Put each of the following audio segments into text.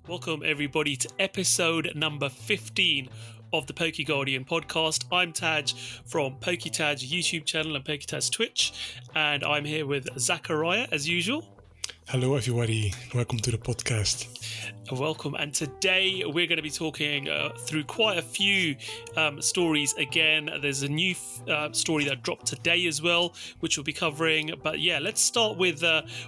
Welcome everybody to episode number 15 of the PokeGuardian Podcast. I'm Taj from PokéTaj YouTube channel and PokéTaj Twitch, and I'm here with Zakariya as usual. Hello everybody, welcome to the podcast. Welcome, and today we're going to be talking through quite a few stories again. There's a new story that dropped today as well, which we'll be covering. But yeah, let's start with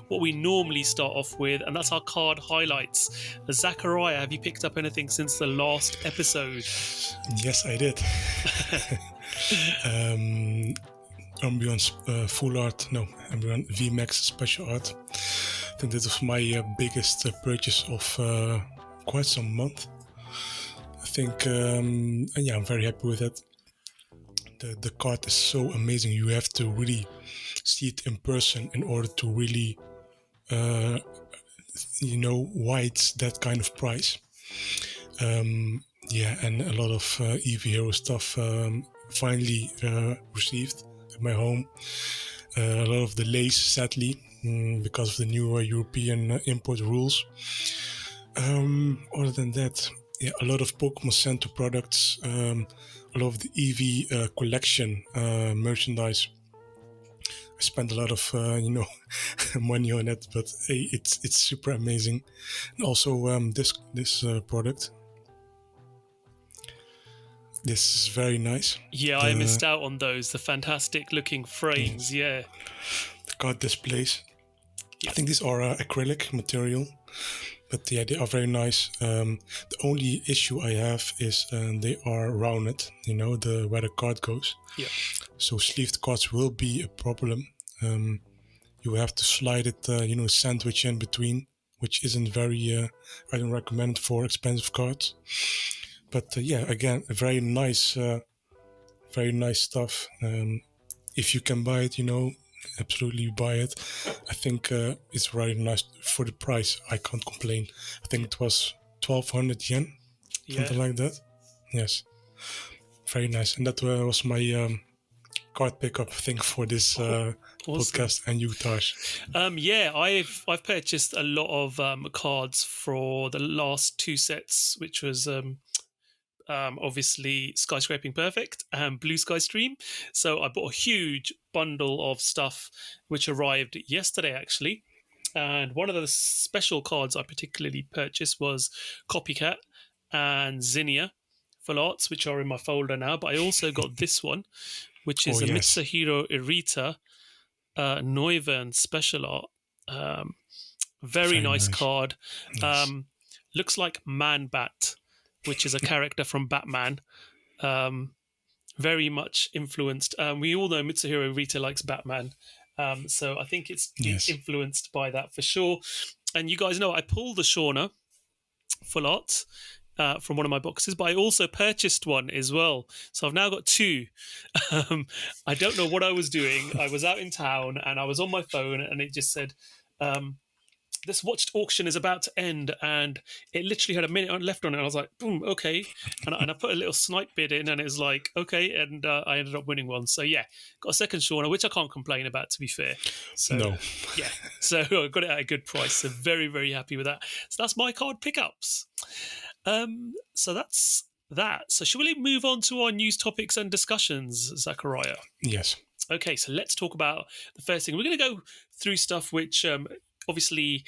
what we normally start off with, and that's our card highlights. Zakariya, have you picked up anything since the last episode? Yes, I did. Ambience full art, no, Ambience VMAX special art. I think this was my biggest purchase of quite some month. I think, and yeah, I'm very happy with it. The card is so amazing. You have to really see it in person in order to really, why it's that kind of price. Yeah, and a lot of EV Hero stuff finally received at my home. A lot of delays, sadly, because of the new European import rules. Other than that, yeah, a lot of Pokemon Center products, a lot of the EV collection merchandise. I spent a lot of money on it, but hey, it's super amazing. And also this product. This is very nice. Yeah, I missed out on those. The fantastic looking frames, yeah. The card displays. Yes. I think these are acrylic material, but yeah, they are very nice. The only issue I have is they are rounded, where the card goes. Yeah. So sleeved cards will be a problem. You have to slide it, sandwich in between, which isn't very, I don't recommend it for expensive cards. But yeah, again, very nice stuff. If you can buy it, absolutely buy it. I think it's very nice for the price. I can't complain. I think it was 1,200 yen, something like that. Yes, very nice. And that was my card pickup thing for this awesome podcast and you, Taj. Yeah, I've purchased a lot of cards for the last two sets, which was obviously Skyscraping Perfect and Blue Sky Stream. So I bought a huge bundle of stuff which arrived yesterday actually, and one of the special cards I particularly purchased was Copycat and Zinnia full arts, which are in my folder now. But I also got this one, which is Mitsuhiro Irita Noivern special art. Very nice card. Yes. Looks like Man-Bat, which is a character from Batman, very much influenced. We all know Mitsuhiro Irita likes Batman, so I think it's influenced by that for sure. And you guys know I pulled the Shauna full art from one of my boxes, but I also purchased one as well. So I've now got two. I don't know what I was doing. I was out in town and I was on my phone and it just said, this watched auction is about to end, and it literally had a minute left on it. And I was like, boom, okay. And I put a little snipe bid in, and it was like, okay. And I ended up winning one. So yeah, got a second Shauna, which I can't complain about, to be fair. So, no. Yeah. So I got it at a good price. So very, very happy with that. So that's my card pickups. So that's that. So should we move on to our news topics and discussions, Zakariya? Yes. Okay, so let's talk about the first thing. We're going to go through stuff which obviously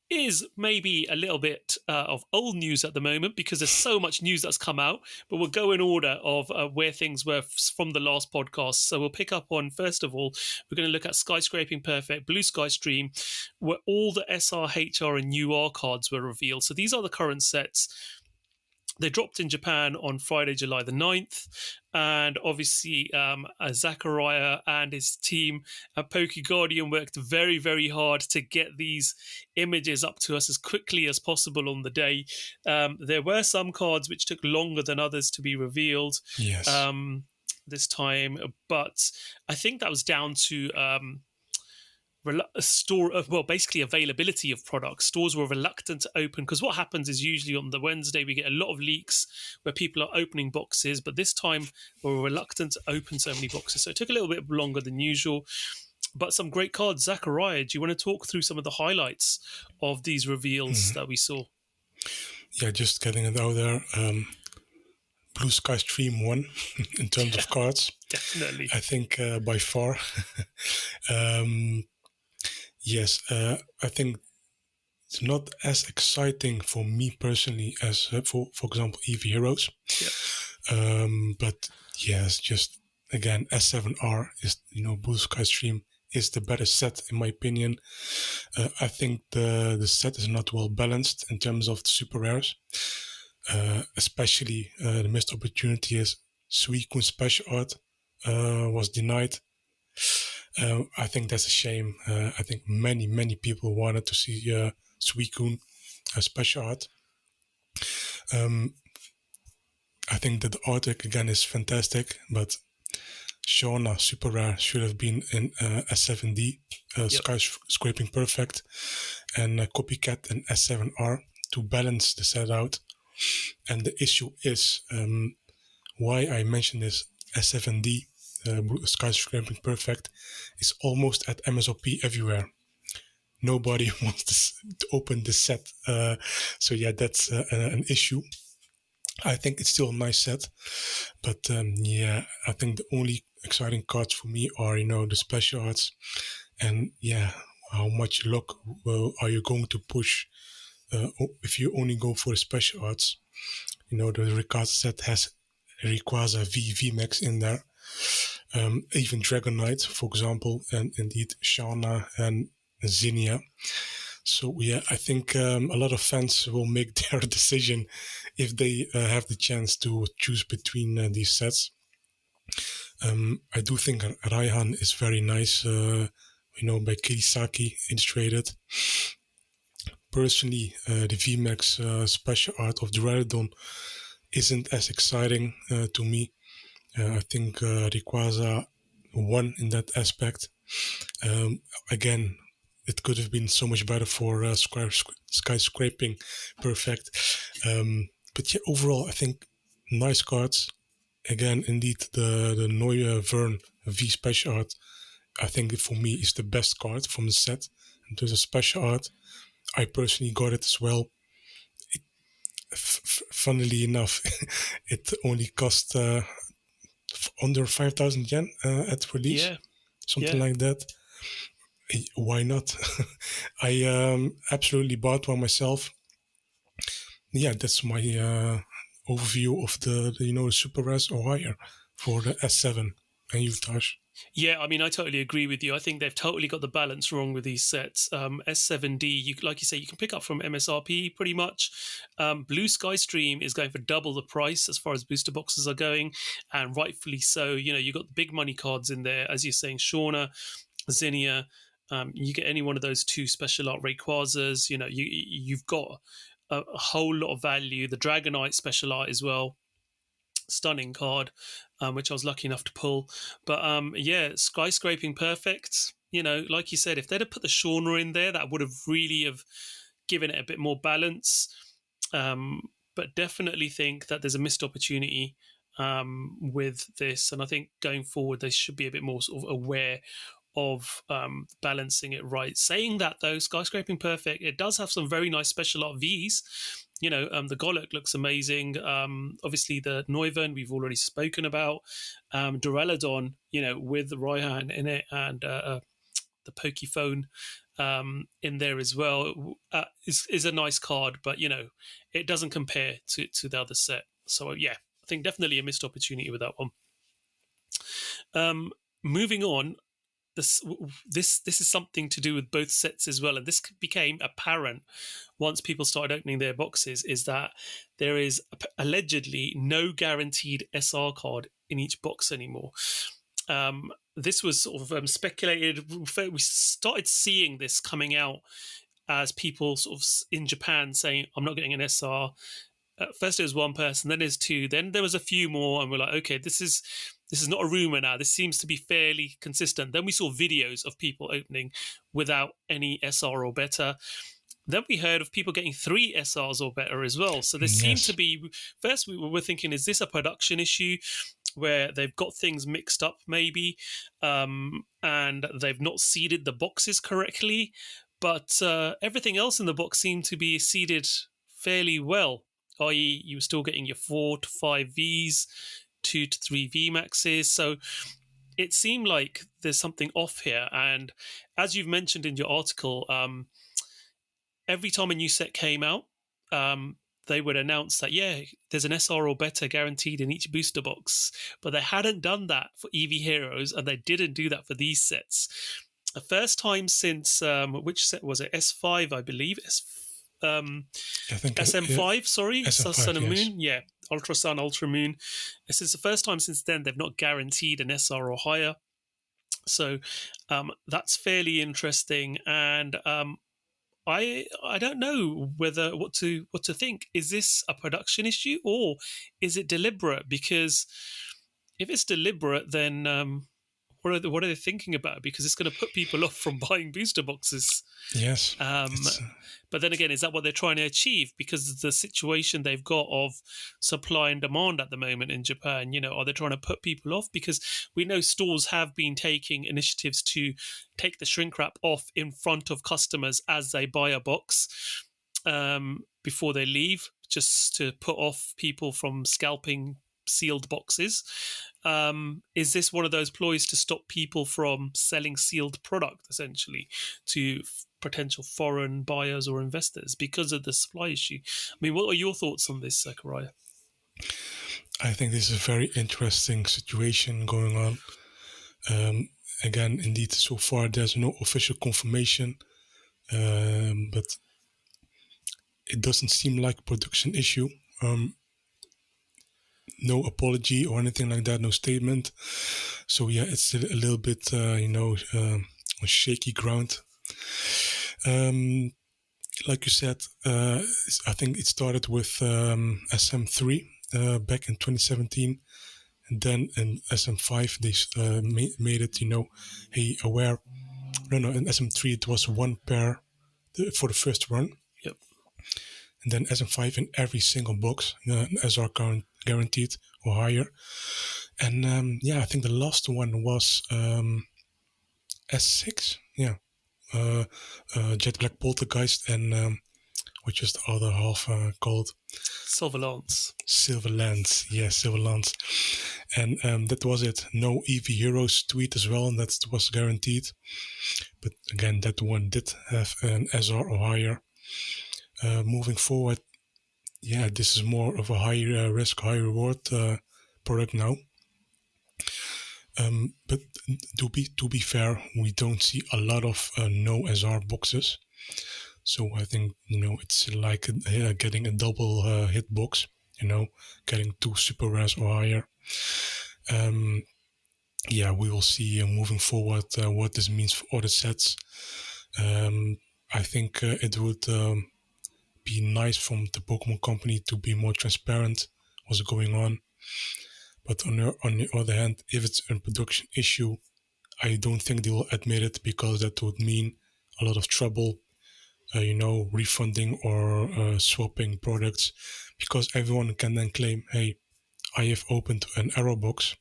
is maybe a little bit of old news at the moment because there's so much news that's come out, but we'll go in order of where things were from the last podcast. So we'll pick up on, first of all, we're going to look at Skyscraping Perfect, Blue Sky Stream, where all the SR, HR and UR cards were revealed. So these are the current sets. They dropped in Japan on Friday, July the 9th. And obviously, Zakariya and his team at PokeGuardian worked very, very hard to get these images up to us as quickly as possible on the day. There were some cards which took longer than others to be revealed this time. But I think that was down to basically availability of products. Stores were reluctant to open because what happens is usually on the Wednesday we get a lot of leaks where people are opening boxes, but this time we were reluctant to open so many boxes, so it took a little bit longer than usual. But some great cards. Zakariya, do you want to talk through some of the highlights of these reveals that we saw? Yeah, just getting it out there. Blue Sky Stream won in terms of cards. Definitely. I think by far. Yes, I think it's not as exciting for me personally as, for example, Eevee Heroes. Yep. But yes, just again, S7R is, Blue Sky Stream is the better set in my opinion. I think the set is not well balanced in terms of the super rares. Especially the missed opportunity is Suicune special art was denied. I think that's a shame. I think many people wanted to see Suicune special art. I think that the artwork again is fantastic, but Shauna Super Rare should have been in S7D, Skyscraping Perfect, and Copycat and S7R to balance the set out. And the issue is why I mentioned this S7D, Skyscraping Perfect, is almost at MSRP everywhere. Nobody wants to open the set. So yeah, that's an issue. I think it's still a nice set, but yeah, I think the only exciting cards for me are, the special arts, and yeah, how much luck are you going to push if you only go for the special arts? The Rayquaza set has Rayquaza VMAX in there, even Dragonite, for example, and indeed Shauna and Zinnia. So yeah, I think a lot of fans will make their decision if they have the chance to choose between these sets. I do think Raihan is very nice, by Kirisaki illustrated. Personally, the VMAX special art of Duraludon isn't as exciting to me. I think Rayquaza won in that aspect. Again, it could have been so much better for Skyscraping Perfect. But yeah, overall, I think nice cards. Again, indeed, the Noivern V special art, I think for me is the best card from the set. In terms of special art, I personally got it as well. Funnily enough, it only cost under 5,000 yen at release, something like that. Why not? I absolutely bought one myself. Yeah, that's my overview of the Super Res or higher for the S7 and PokéTaj. Yeah, I mean, I totally agree with you. I think they've totally got the balance wrong with these sets. S7D, like you say, you can pick up from MSRP pretty much. Blue Sky Stream is going for double the price as far as booster boxes are going, and rightfully so. You got the big money cards in there, as you're saying, Shauna, Zinnia. You get any one of those two special art Rayquazas. You've got a whole lot of value. The Dragonite special art as well. Stunning card, which I was lucky enough to pull. But yeah, Skyscraping Perfect. Like you said, if they'd have put the Shauna in there, that would have really have given it a bit more balance. But definitely think that there's a missed opportunity with this, and I think going forward they should be a bit more sort of aware of balancing it right. Saying that though, Skyscraping Perfect, it does have some very nice special art Vs. The Golok looks amazing. Obviously, the Noivern we've already spoken about. Duraludon, with Raihan in it, and the Pokephone in there as well, is a nice card, but it doesn't compare to the other set. So yeah, I think definitely a missed opportunity with that one. Moving on. This is something to do with both sets as well, and this became apparent once people started opening their boxes, is that there is allegedly no guaranteed SR card in each box anymore. This was sort of speculated. We started seeing this coming out as people sort of in Japan saying, I'm not getting an SR. First there was one person, then there's two, then there was a few more, and we're like, okay, this is not a rumor now. This seems to be fairly consistent. Then we saw videos of people opening without any SR or better. Then we heard of people getting 3 SRs or better as well. So there seemed to be, first we were thinking, is this a production issue where they've got things mixed up maybe, and they've not seeded the boxes correctly? But everything else in the box seemed to be seeded fairly well, i.e., you were still getting your 4 to 5 Vs, 2 to 3 VMAXs. So it seemed like there's something off here. And as you've mentioned in your article, every time a new set came out, they would announce that, yeah, there's an SR or better guaranteed in each booster box. But they hadn't done that for EV Heroes, and they didn't do that for these sets. The first time since, which set was it? S5, I believe. I think SM5, sorry. SM5, Sun and yes. Moon. Yeah, Ultra Sun, Ultra Moon. This is the first time since then they've not guaranteed an SR or higher. So that's fairly interesting. And I don't know what to think. Is this a production issue or is it deliberate? Because if it's deliberate, then what are they thinking about? Because it's going to put people off from buying booster boxes. Yes. But then again, is that what they're trying to achieve? Because of the situation they've got of supply and demand at the moment in Japan, are they trying to put people off? Because we know stores have been taking initiatives to take the shrink wrap off in front of customers as they buy a box before they leave, just to put off people from scalping sealed boxes. Is this one of those ploys to stop people from selling sealed product, essentially, to potential foreign buyers or investors because of the supply issue? I mean, what are your thoughts on this, Zakariya? I think this is a very interesting situation going on. Again, indeed, so far there's no official confirmation, but it doesn't seem like a production issue. No apology or anything like that, no statement. So yeah, it's a little bit, shaky ground. Like you said, I think it started with SM3 back in 2017. And then in SM5, they made it, hey, aware. No, in SM3, it was one pair for the first run. Yep. And then SM5 in every single box, SR guaranteed or higher. And I think the last one was S6. Yeah. Jet Black Poltergeist and which is the other half called? Silverlance. Yes, Silverlance. And that was it. No EV Heroes tweet as well, and that was guaranteed. But again, that one did have an SR or higher. Moving forward, this is more of a high risk, high reward product now. But to be fair, we don't see a lot of no SR boxes. So I think, it's like getting a double hit box, getting 2 super rares or higher. We will see moving forward what this means for other sets. I think it would be nice from the Pokemon Company to be more transparent what's going on. But on the other hand, if it's a production issue, I don't think they will admit it, because that would mean a lot of trouble, refunding or swapping products, because everyone can then claim, hey, I have opened an error box.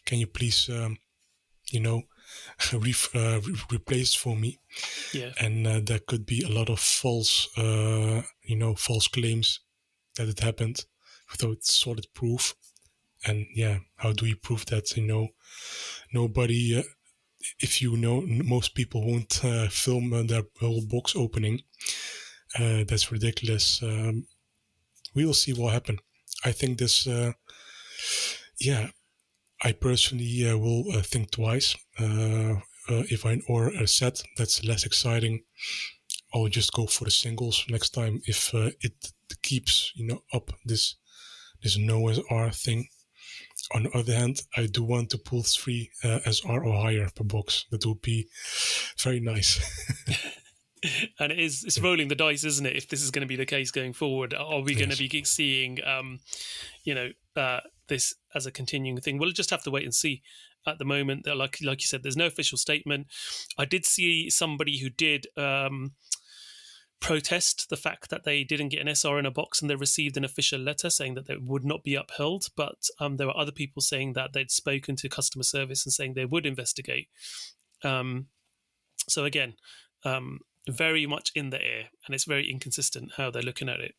Can you please, replace for me? Yeah. And there could be a lot of false claims that it happened without solid proof. And how do you prove that? Nobody, if most people won't film their whole box opening. That's ridiculous. We will see what happens. I think this, I personally will think twice. If I order a set that's less exciting, I'll just go for the singles next time if it keeps, up this no SR thing. On the other hand, I do want to pull 3 SR or higher per box. That would be very nice. And it's rolling the dice, isn't it? If this is going to be the case going forward, are we going to be seeing, this as a continuing thing? We'll just have to wait and see. At the moment, like you said, there's no official statement. I did see somebody who did protest the fact that they didn't get an SR in a box and they received an official letter saying that they would not be upheld. But there were other people saying that they'd spoken to customer service and saying they would investigate. So again, very much in the air, and it's very inconsistent how they're looking at it.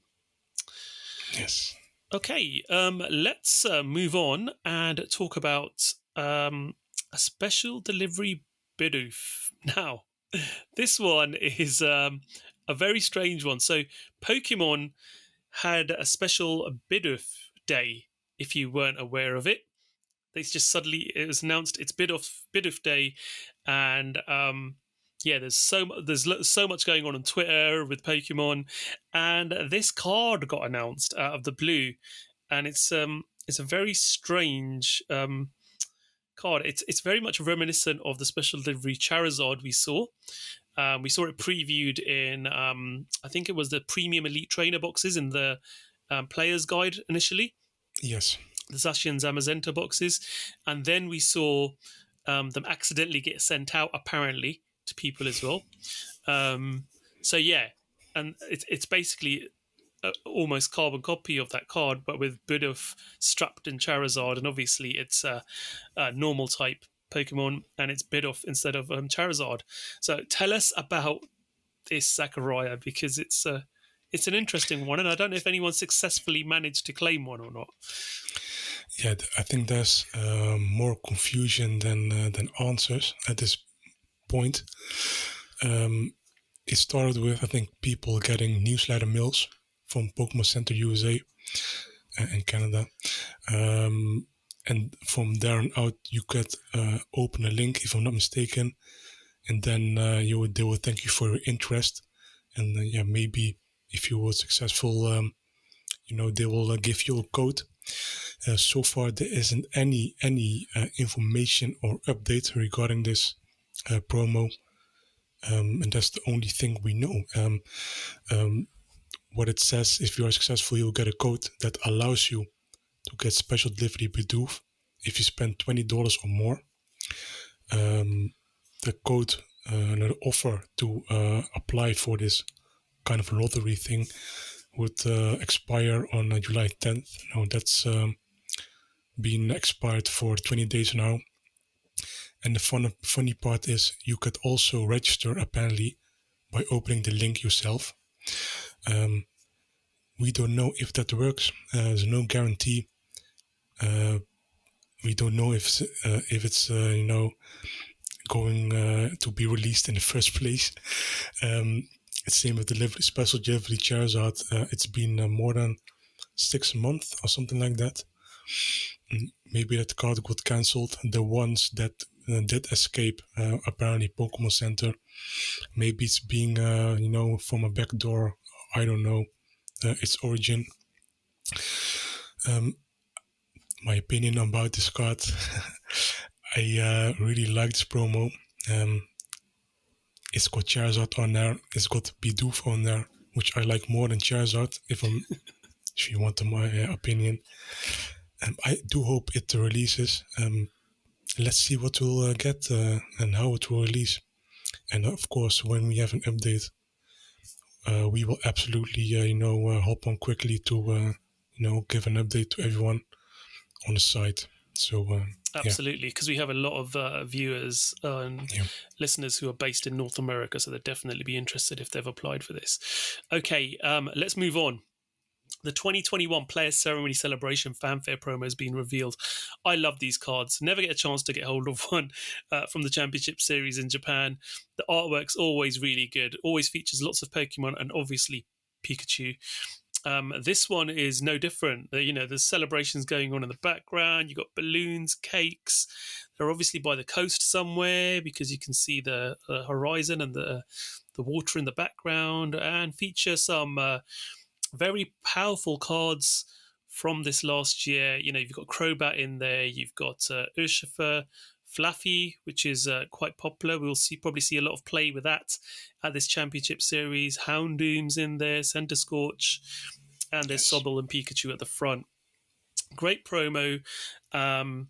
Yes. Okay, let's move on and talk about a special delivery Bidoof. Now, this one is a very strange one. So, Pokemon had a special Bidoof day, if you weren't aware of it. It was announced it's Bidoof Day, and there's so much going on Twitter with Pokemon, and this card got announced out of the blue, and it's a very strange card. It's very much reminiscent of the special delivery Charizard we saw. We saw it previewed in I think it was the Premium Elite Trainer boxes in the Player's Guide initially. Yes. The Zacian Zamazenta boxes, and then we saw them accidentally get sent out apparently to people as well. So yeah, and it's basically almost carbon copy of that card, but with Bidoof strapped in Charizard, and obviously it's a normal type Pokemon, and it's Bidoof instead of Charizard. So tell us about this, Zakariya, because it's an interesting one, and I don't know if anyone successfully managed to claim one or not. Yeah, I think there's more confusion than answers at this point. It started with, I think, people getting newsletter mails from Pokemon Center USA and Canada. And from there on out, you could open a link, if I'm not mistaken, and then they would thank you for your interest. And maybe if you were successful, they will give you a code. So far, there isn't any information or update regarding this promo, and that's the only thing we know. What it says, if you are successful, you'll get a code that allows you to get special delivery Bidoof if you spend $20 or more. The code, the offer to apply for this kind of lottery thing would expire on July 10th. Now that's been expired for 20 days now. And the funny part is you could also register apparently by opening the link yourself. We don't know if that works. There's no guarantee. We don't know if it's going to be released in the first place. It's same with special delivery Charizard. It's been more than 6 months or something like that. Maybe that card got cancelled. The ones that did escape, apparently Pokemon Center. Maybe it's being, from a back door. I don't know its origin. My opinion about this card, I really like this promo. It's got Charizard on there. It's got Bidoof on there, which I like more than Charizard, if you want my opinion. I do hope it releases. Let's see what we'll get and how it will release. And of course, when we have an update, we will absolutely, hop on quickly to, give an update to everyone on the site. So absolutely, because we have a lot of viewers and listeners who are based in North America, so they'd definitely be interested if they've applied for this. Okay, let's move on. The 2021 Players Ceremony Celebration Fanfare promo has been revealed. I love these cards. Never get a chance to get hold of one from the Championship Series in Japan. The artwork's always really good. Always features lots of Pokemon and obviously Pikachu. This one is no different. There's celebrations going on in the background. You've got balloons, cakes. They're obviously by the coast somewhere because you can see the horizon and the water in the background, and feature some very powerful cards from this last year. You've got Crobat in there. You've got Urshifer, Fluffy, which is quite popular. We'll probably see a lot of play with that at this Championship Series. Houndoom's in there, Centiskorch, and there's Sobble and Pikachu at the front. Great promo. To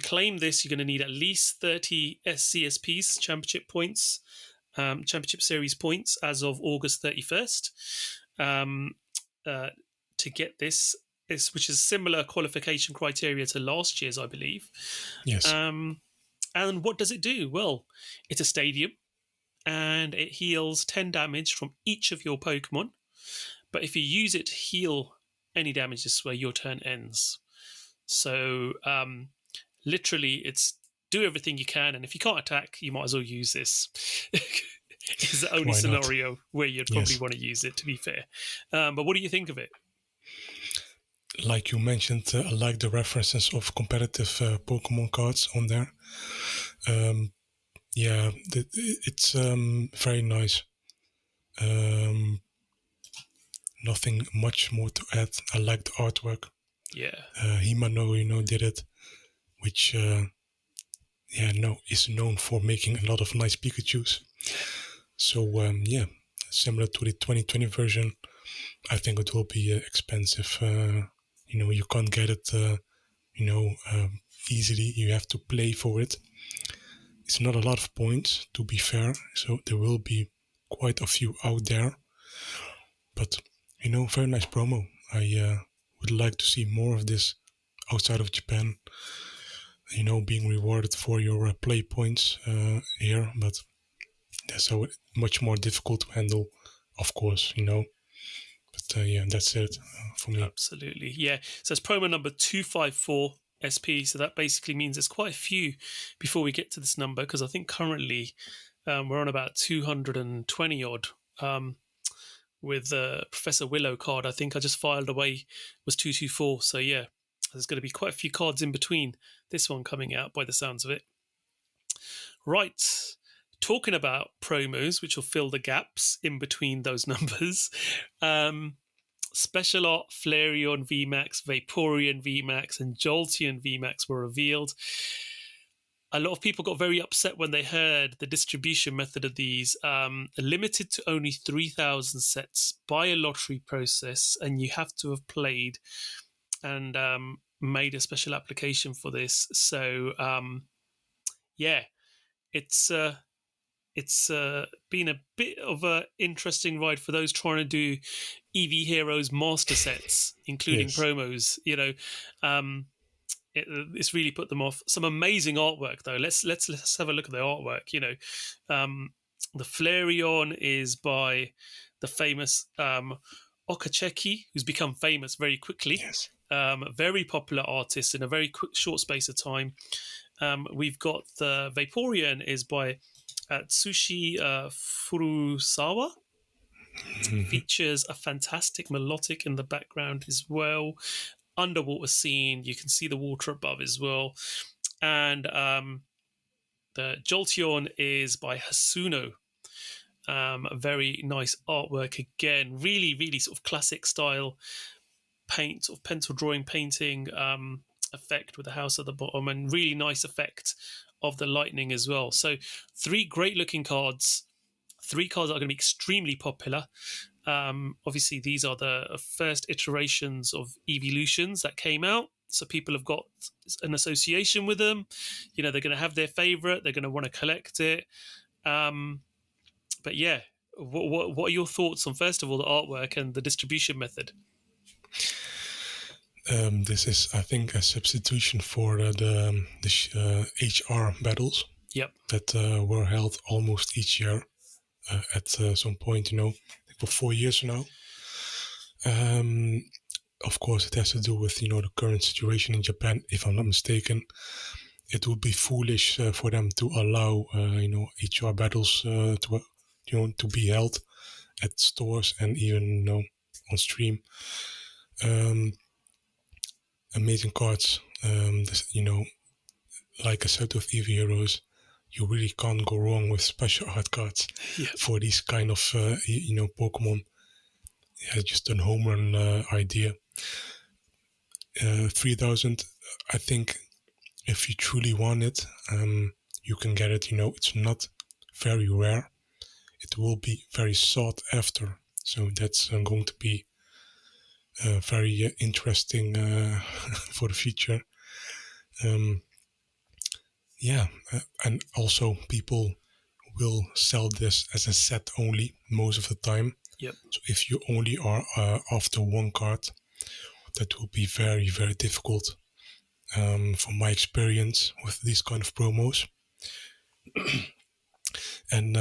claim this, you're going to need at least 30 CSPs, Championship points, Championship Series points as of August 31st to get this, which is similar qualification criteria to last year's, I believe. Yes. And what does it do? Well, it's a stadium, and it heals 10 damage from each of your Pokemon. but if you use it to heal any damage, this is where your turn ends. So literally, it's do everything you can, and if you can't attack, you might as well use this. Is the only scenario where you'd probably want to use it, to be fair. But what do you think of it? Like you mentioned, I like the references of competitive Pokemon cards on there. It's very nice. Nothing much more to add. I like the artwork. Yeah. Himano, did it, which is known for making a lot of nice Pikachus. So similar to the 2020 version, I think it will be expensive. You can't get it, easily. You have to play for it. It's not a lot of points, to be fair. So there will be quite a few out there. But, very nice promo. I would like to see more of this outside of Japan. Being rewarded for your play points here. But so much more difficult to handle, of course, But that's it for me. Absolutely. Yeah. So it's promo number 254 SP. So that basically means there's quite a few before we get to this number, because I think currently we're on about 220 odd with Professor Willow card. I think I just filed away was 224. So yeah, there's going to be quite a few cards in between this one coming out by the sounds of it. Right. Talking about promos, which will fill the gaps in between those numbers. Special Art, Flareon VMAX, Vaporeon VMAX, and Jolteon VMAX were revealed. A lot of people got very upset when they heard the distribution method of these. Limited to only 3,000 sets by a lottery process, and you have to have played and made a special application for this. So, it's been a bit of an interesting ride for those trying to do EV Heroes master sets, including promos. It's really put them off. Some amazing artwork, though. Let's have a look at the artwork. The Flareon is by the famous Okacheki, who's become famous very quickly. Yes. Very popular artist in a very short space of time. We've got the Vaporeon is by Tsushi Furusawa. Mm-hmm. Features a fantastic melodic in the background as well. Underwater scene, you can see the water above as well. And the Jolteon is by Hasuno. Very nice artwork again. Really, really sort of classic style paint, sort of pencil drawing painting effect with the house at the bottom, and really nice effect of the lightning as well. So 3 great looking cards, 3 cards that are going to be extremely popular. Obviously, these are the first iterations of evolutions that came out. So people have got an association with them. They're going to have their favorite. They're going to want to collect it. But yeah, what are your thoughts on, first of all, the artwork and the distribution method? This is, I think, a substitution for the HR battles. Yep. That were held almost each year at some point, for 4 years now. Of course, it has to do with, the current situation in Japan, if I'm not mistaken. It would be foolish for them to allow, HR battles to be held at stores and even, on stream. Amazing cards. Like I said with EV Heroes, you really can't go wrong with special art cards for these kind of, Pokemon. Yeah, just a home run idea. 3,000, I think if you truly want it, you can get it. It's not very rare. It will be very sought after. So that's going to be very interesting for the future. And also people will sell this as a set only most of the time. Yep. So if you only are after one card, that will be very, very difficult from my experience with these kind of promos. And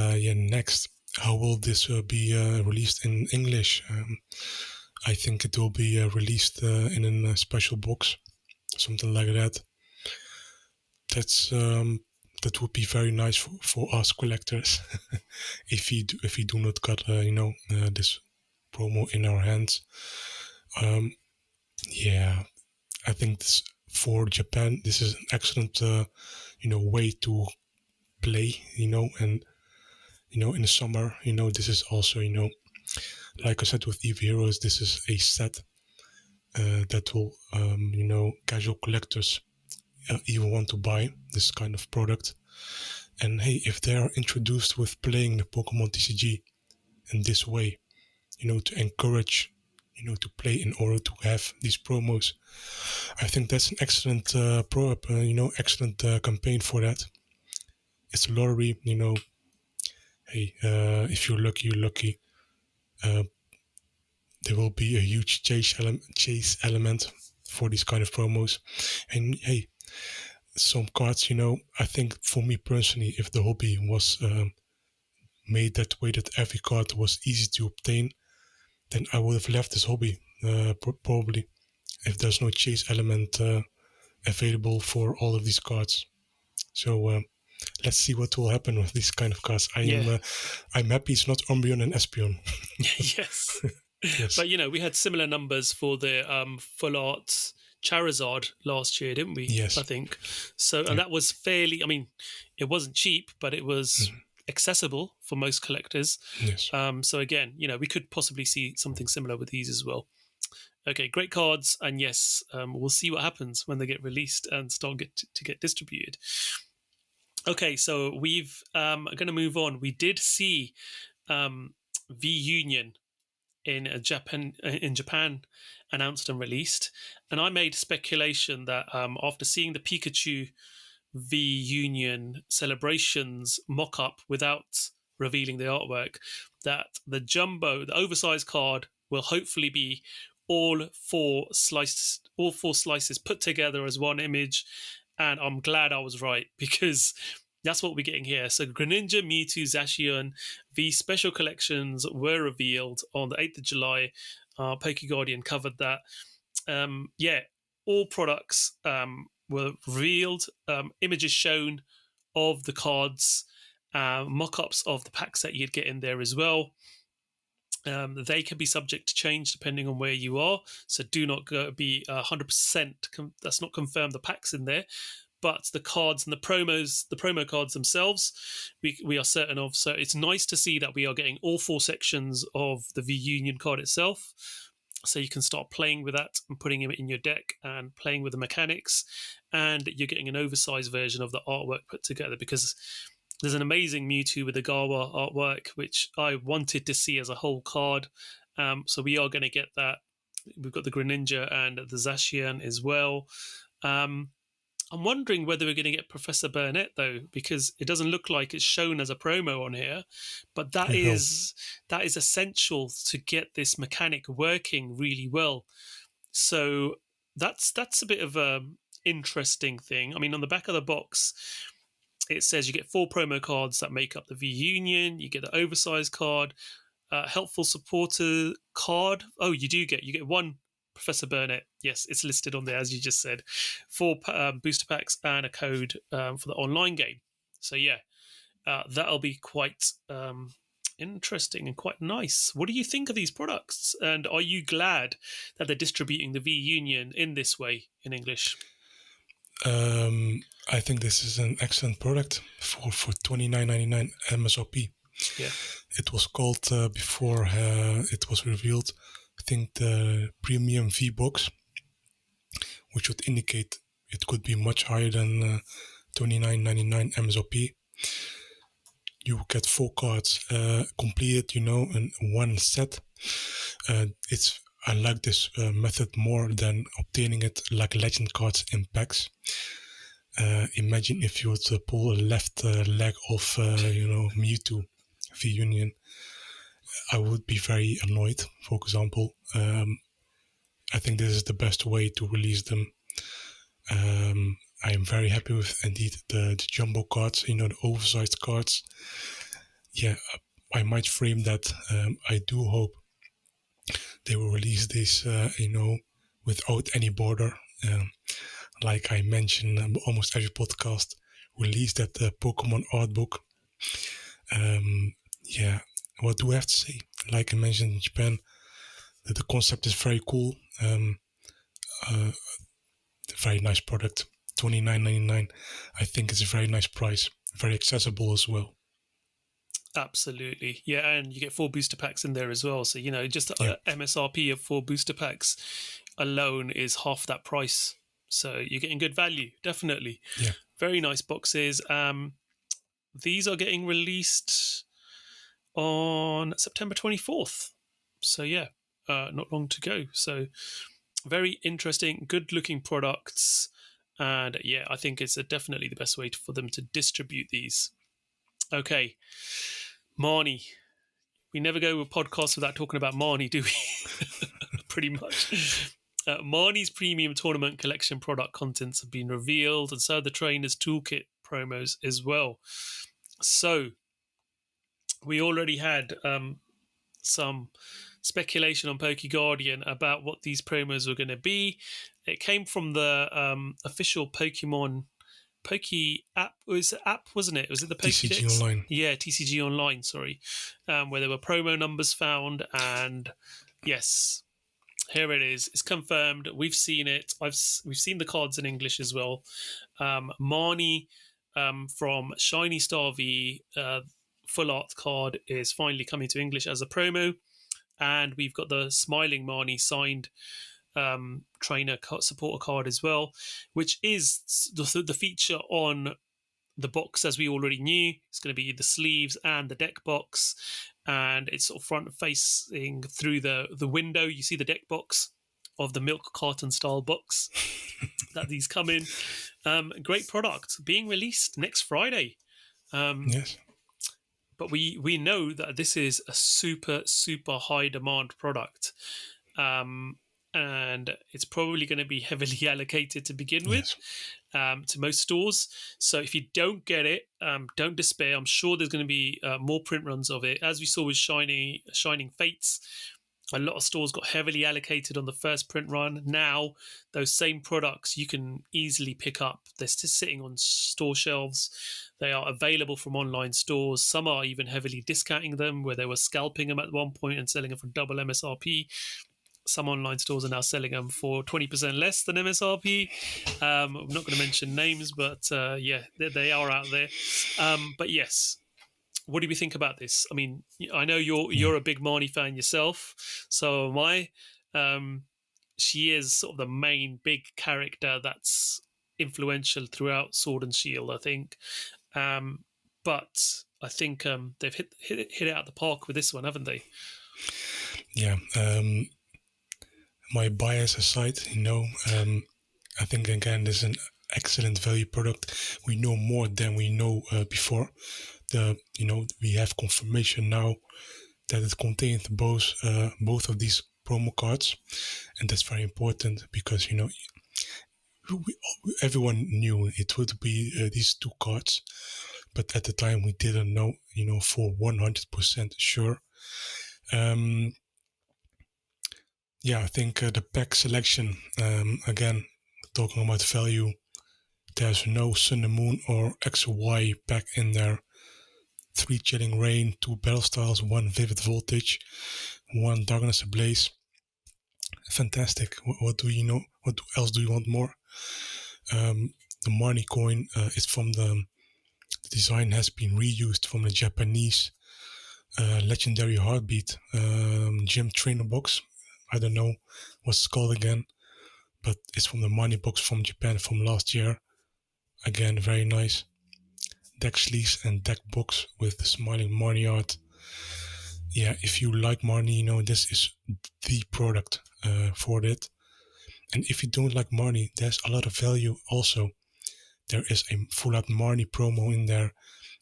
next, how will this be released in English? I think it will be released in a special box, something like that. That would be very nice for us collectors if we do not got this promo in our hands. Yeah, I think this, for Japan, this is an excellent way to play, and in the summer, this is also, like I said with EV Heroes, this is a set that will casual collectors even want to buy this kind of product. And hey, if they are introduced with playing the Pokemon TCG in this way, to encourage, to play in order to have these promos, I think that's an excellent excellent campaign for that. It's a lottery, hey, if you're lucky, you're lucky. There will be a huge chase element for these kind of promos. And hey, some cards, I think for me personally, if the hobby was made that way that every card was easy to obtain, then I would have left this hobby probably, if there's no chase element available for all of these cards. So let's see what will happen with these kind of cards. I'm happy it's not Umbreon and Espeon. Yes. Yes. But we had similar numbers for the full art Charizard last year, didn't we? Yes. I think so. And that was fairly, it wasn't cheap, but it was accessible for most collectors. Yes. So again, we could possibly see something similar with these as well. Okay, great cards. And yes, we'll see what happens when they get released and start to get distributed. Okay, so we've going to move on. We did see V Union in Japan announced and released, and I made speculation that after seeing the Pikachu V Union celebrations mock-up without revealing the artwork, that the oversized card will hopefully be all four slices put together as one image. And I'm glad I was right, because that's what we're getting here. So Greninja, Mewtwo, Zacian, the special collections were revealed on the 8th of July. PokeGuardian covered that. All products were revealed, images shown of the cards, mock-ups of the packs that you'd get in there as well. They can be subject to change depending on where you are, so do not be 100%. That's not confirmed the packs in there, but the cards and the promo cards themselves, we are certain of. So it's nice to see that we are getting all four sections of the V Union card itself, so you can start playing with that and putting it in your deck and playing with the mechanics, and you're getting an oversized version of the artwork put together, because there's an amazing Mewtwo with the Gawa artwork, which I wanted to see as a whole card. So we are going to get that. We've got the Greninja and the Zacian as well. I'm wondering whether we're going to get Professor Burnett, though, because it doesn't look like it's shown as a promo on here. But that is essential to get this mechanic working really well. So that's a bit of an interesting thing. On the back of the box, it says you get 4 promo cards that make up the V Union. You get the oversized card, helpful supporter card. Oh, you get 1 Professor Burnett. Yes, it's listed on there, as you just said. 4 booster packs and a code for the online game. So yeah, that'll be quite interesting and quite nice. What do you think of these products? And are you glad that they're distributing the V Union in this way in English? I think this is an excellent product for $29.99 MSRP. Yeah, it was called before it was revealed, I think, the premium V box, which would indicate it could be much higher than $29.99 MSRP. You get 4 cards completed, in one set. I like this method more than obtaining it like legend cards in packs. Imagine if you would pull a left leg of Mewtwo V Union. I would be very annoyed, for example. I think this is the best way to release them. I am very happy with, indeed, the jumbo cards, the oversized cards. Yeah, I might frame that. I do hope they will release this, without any border. Like I mentioned, almost every podcast release that Pokemon art book. What do I have to say? Like I mentioned in Japan, the concept is very cool. Very nice product. $29.99. I think it's a very nice price. Very accessible as well. Absolutely. Yeah, and you get 4 booster packs in there as well. So, just MSRP of 4 booster packs alone is half that price. So you're getting good value, definitely. Yeah. Very nice boxes. These are getting released on September 24th. So, not long to go. So very interesting, good-looking products. And, I think it's definitely the best way for them to distribute these. Okay. Marnie. We never go with podcasts without talking about Marnie, do we? Pretty much. Marnie's premium tournament collection product contents have been revealed, and so the trainers' toolkit promos as well. So, we already had some speculation on PokeGuardian about what these promos were going to be. It came from the official Pokemon Poke app. It was the app, wasn't it? Was it the TCG Pokedex? Online? Yeah, TCG Online. Sorry, where there were promo numbers found, and yes, here it is. It's confirmed. We've seen it. We've seen the cards in English as well. Marnie from Shiny Star V full art card is finally coming to English as a promo, and we've got the Smiling Marnie signed trainer supporter card as well, which is the feature on the box as we already knew. It's going to be the sleeves and the deck box, and it's sort of front facing through the window. You see the deck box of the milk carton style box that these come in. Great product being released next Friday. Yes. But we know that this is a super, super high demand product. And it's probably going to be heavily allocated to begin with, to most stores. So if you don't get it, don't despair. I'm sure there's going to be more print runs of it. As we saw with Shining Fates, a lot of stores got heavily allocated on the first print run. Now, those same products you can easily pick up. They're still sitting on store shelves. They are available from online stores. Some are even heavily discounting them, where they were scalping them at one point and selling them for double MSRP. Some online stores are now selling them for 20% less than MSRP. I'm not going to mention names, but they are out there. But yes, what do we think about this? I mean, I know you're a big Marnie fan yourself, so am I. She is sort of the main big character that's influential throughout Sword and Shield, I think. But I think they've hit it out the park with this one, haven't they? Yeah. My bias aside, I think again this is an excellent value product. We know more than we know before. We have confirmation now that it contains both of these promo cards, and that's very important because everyone knew it would be these 2 cards, but at the time we didn't know, for 100% sure. I think the pack selection, again, talking about value, there's no Sun and Moon or X or Y pack in there. 3 Chilling Rain, 2 Battle Styles, 1 Vivid Voltage, 1 Darkness Ablaze. Fantastic. What do you know? What else do you want more? The Marnie coin is from the design has been reused from the Japanese Legendary Heartbeat gym trainer box. I don't know what's it called again, but it's from the Marnie box from Japan from last year. Again, very nice. Deck sleeves and deck box with the smiling Marnie art. Yeah, if you like Marnie, this is the product for it. And if you don't like Marnie, there's a lot of value also. There is a full-out Marnie promo in there.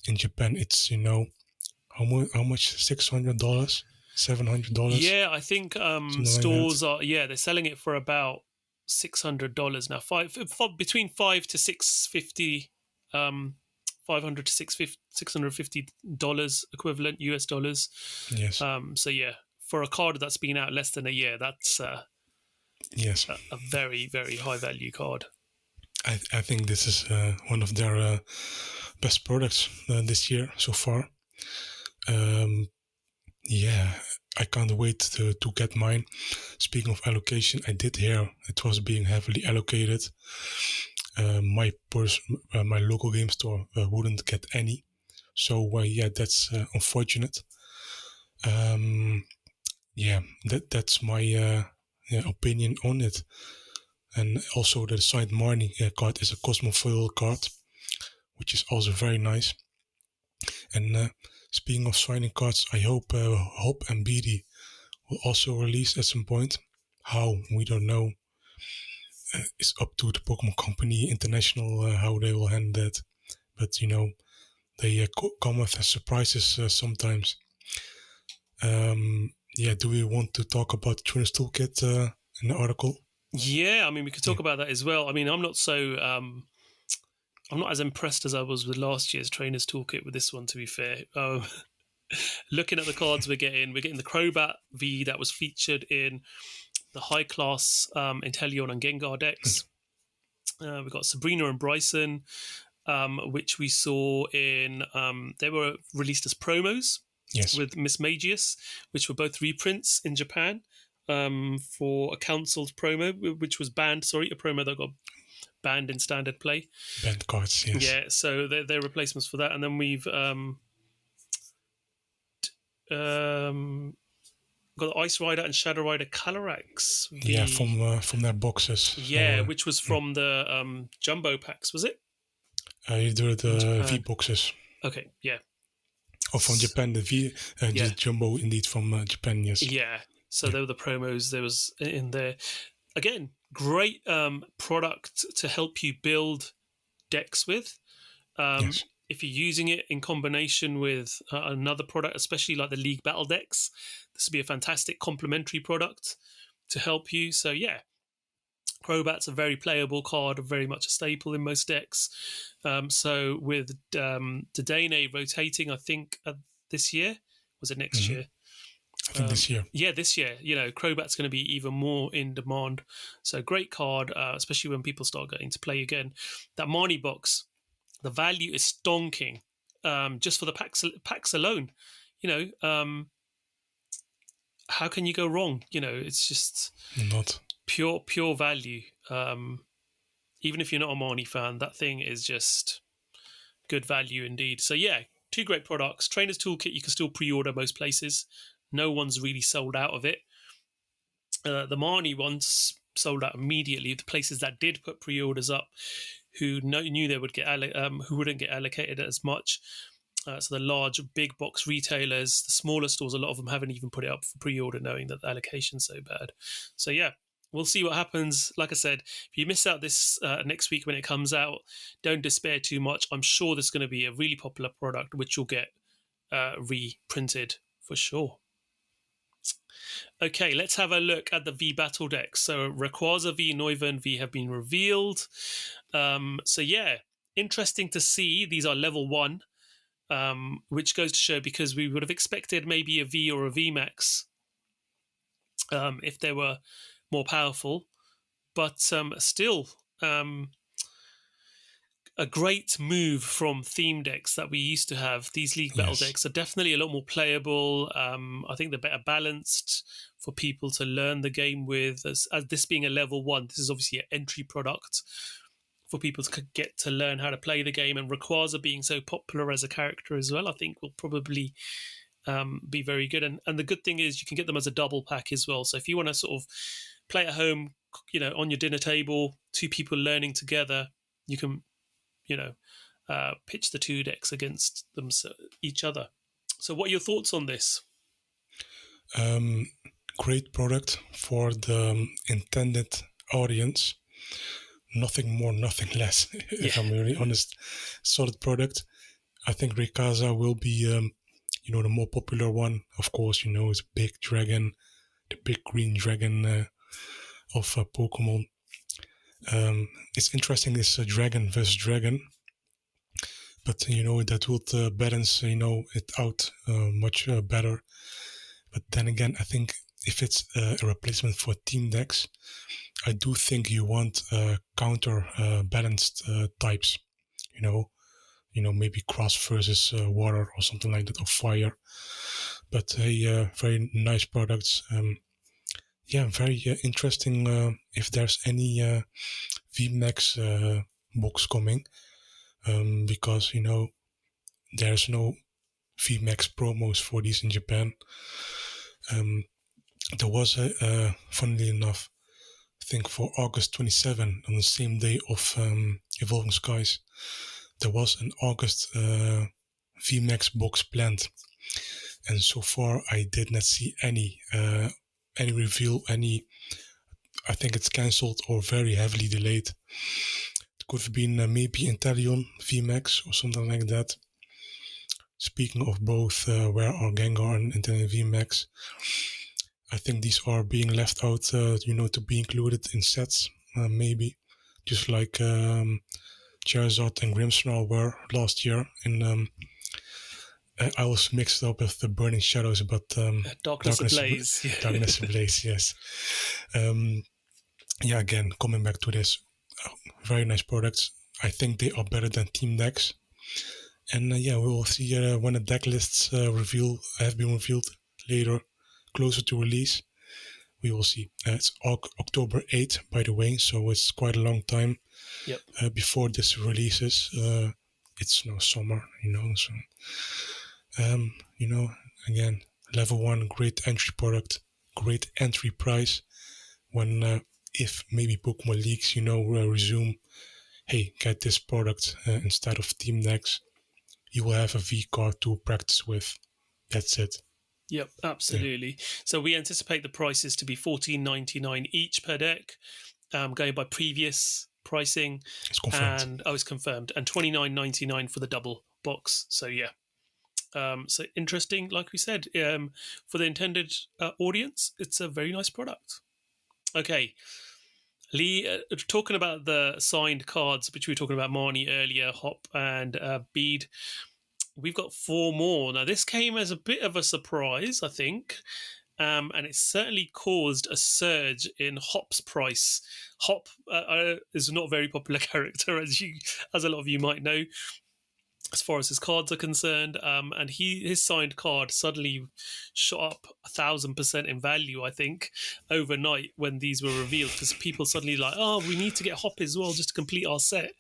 In Japan, it's, how much? $600? $700? Yeah, I think stores are, they're selling it for about $600 now. Between $5 to $650 $500 to $650 equivalent US dollars. Yes. So yeah, for a card that's been out less than a year, that's yes, a very, very high value card. I think this is one of their best products this year so far. Yeah, I can't wait to get mine. Speaking of allocation, I did hear it was being heavily allocated. My local game store wouldn't get any. So yeah, that's unfortunate. Yeah, that's my opinion on it. And also the signed Marnie card is a Cosmofoil card, which is also very nice. And speaking of signing cards, I hope Hop and BD will also release at some point. How, we don't know. It's up to the Pokemon Company International how they will handle that. But, they come with surprises sometimes. Yeah, do we want to talk about Trainers Toolkit in the article? Yeah, I mean, we could talk about that as well. I mean, I'm not as impressed as I was with last year's Trainers Toolkit with this one, to be fair. Looking at the cards we're getting the Crobat V that was featured in the high-class Inteleon and Gengar decks. We've got Sabrina and Bryson, which we saw in... they were released as promos with Miss Magius, which were both reprints in Japan. For a cancelled promo, which was banned. Sorry, a promo that got banned in standard play. Banned cards, yes. Yeah, so they're replacements for that. And then we've got the Ice Rider and Shadow Rider Calyrex. Yeah, from their boxes. Yeah, which was from the jumbo packs, was it? The V boxes. Okay, yeah. Oh, from Japan, the V, the jumbo indeed from Japan, yes. Yeah. So there were the promos. There was in there. Again, great product to help you build decks with. If you're using it in combination with another product, especially like the League Battle decks, this would be a fantastic complementary product to help you. So yeah, Crobat's a very playable card, very much a staple in most decks. So with Dedenne rotating, I think this year, was it next year? I think this year. Yeah, this year. Crobat's going to be even more in demand. So great card, especially when people start getting to play again. That Marnie box, the value is stonking just for the packs alone. How can you go wrong? It's just not pure value. Even if you're not a Marnie fan, that thing is just good value indeed. So yeah, two great products. Trainers Toolkit, you can still pre-order most places. No one's really sold out of it. The Marnie ones sold out immediately. The places that did put pre-orders up, who knew they would get who wouldn't get allocated as much. So the large big box retailers, the smaller stores, a lot of them haven't even put it up for pre-order, knowing that the allocation's so bad. So yeah, we'll see what happens. Like I said, if you miss out this next week when it comes out, don't despair too much. I'm sure there's going to be a really popular product which you'll get reprinted for sure. Okay, let's have a look at the V Battle decks. So Rayquaza V, Noivern V have been revealed. So yeah, interesting to see. These are level 1, which goes to show, because we would have expected maybe a V or a VMAX if they were more powerful. But still, a great move from theme decks that we used to have. These League Battle decks are definitely a lot more playable. I think they're better balanced for people to learn the game with. As this being a level 1, this is obviously an entry product for people to get to learn how to play the game. And Rayquaza being so popular as a character as well, I think will probably be very good. And the good thing is you can get them as a double pack as well. So if you want to sort of play at home, on your dinner table, 2 people learning together, you can pitch the 2 decks against each other. So what are your thoughts on this? Great product for the intended audience. Nothing more, nothing less, if I'm really honest. Solid product. I think Rayquaza will be, the more popular one. Of course, it's a big dragon, the big green dragon of Pokemon. It's interesting, this dragon versus dragon. but that would balance it out much better. But then again, I think if it's a replacement for team decks, I do think you want counter balanced types. Maybe cross versus water or something like that, or fire. But very nice products. Very interesting. If there's any VMAX box coming, because there's no VMAX promos for these in Japan. There was funnily enough, I think for August 27, on the same day of Evolving Skies, there was an August VMAX box planned, and so far I did not see any reveal. I think it's cancelled or very heavily delayed. It could have been maybe Inteleon VMAX or something like that. Speaking of both, where are Gengar and Inteleon VMAX? I think these are being left out, to be included in sets, maybe, just like Charizard and Grimmsnarl were last year. And I was mixed up with the Burning Shadows, but Darkness Ablaze. Darkness Ablaze, yes. Again, coming back to this, very nice products. I think they are better than team decks. And we will see when the deck lists have been revealed later, closer to release. We will see. It's October 8th, by the way, so it's quite a long time before this releases. It's no summer, so again, level 1, great entry product, great entry price. When if maybe Pokemon Leagues resume, hey, get this product instead of team decks, you will have a V card to practice with. That's it. Yep, absolutely. Yeah. So we anticipate the prices to be $14.99 each per deck, going by previous pricing. It's confirmed. And it's confirmed. And $29.99 for the double box. So yeah. So interesting, like we said, for the intended audience, it's a very nice product. Okay. Lee, talking about the signed cards, which we were talking about Marnie earlier, Hop and Bead, we've got 4 more. Now, this came as a bit of a surprise, I think, and it certainly caused a surge in Hop's price. Hop is not a very popular character, as a lot of you might know, as far as his cards are concerned, and his signed card suddenly shot up 1,000% in value, I think, overnight when these were revealed, because people suddenly like, we need to get Hop as well just to complete our set.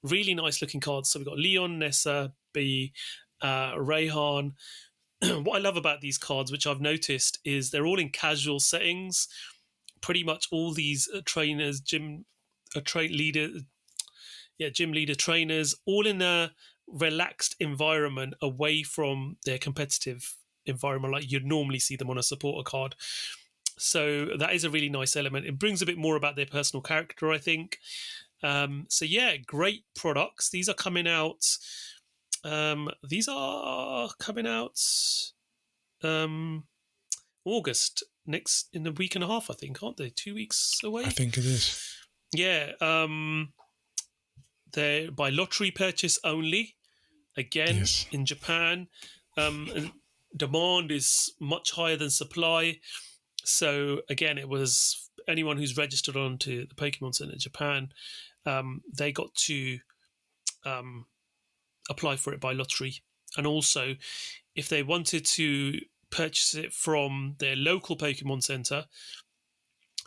Really nice looking cards. So we've got Leon, Nessa, Rayhan. What I love about these cards, which I've noticed, is they're all in casual settings. Pretty much all these trainers, gym leader trainers, all in a relaxed environment away from their competitive environment like you'd normally see them on a supporter card. So that is a really nice element. It brings a bit more about their personal character, I think. Great products. These are coming out. August, next in a week and a half, I think, aren't they? 2 weeks away? I think it is. Yeah. They're by lottery purchase only. Again, yes. In Japan, demand is much higher than supply. So again, it was anyone who's registered onto the Pokemon Center in Japan, they got to apply for it by lottery. And also, if they wanted to purchase it from their local Pokemon Center,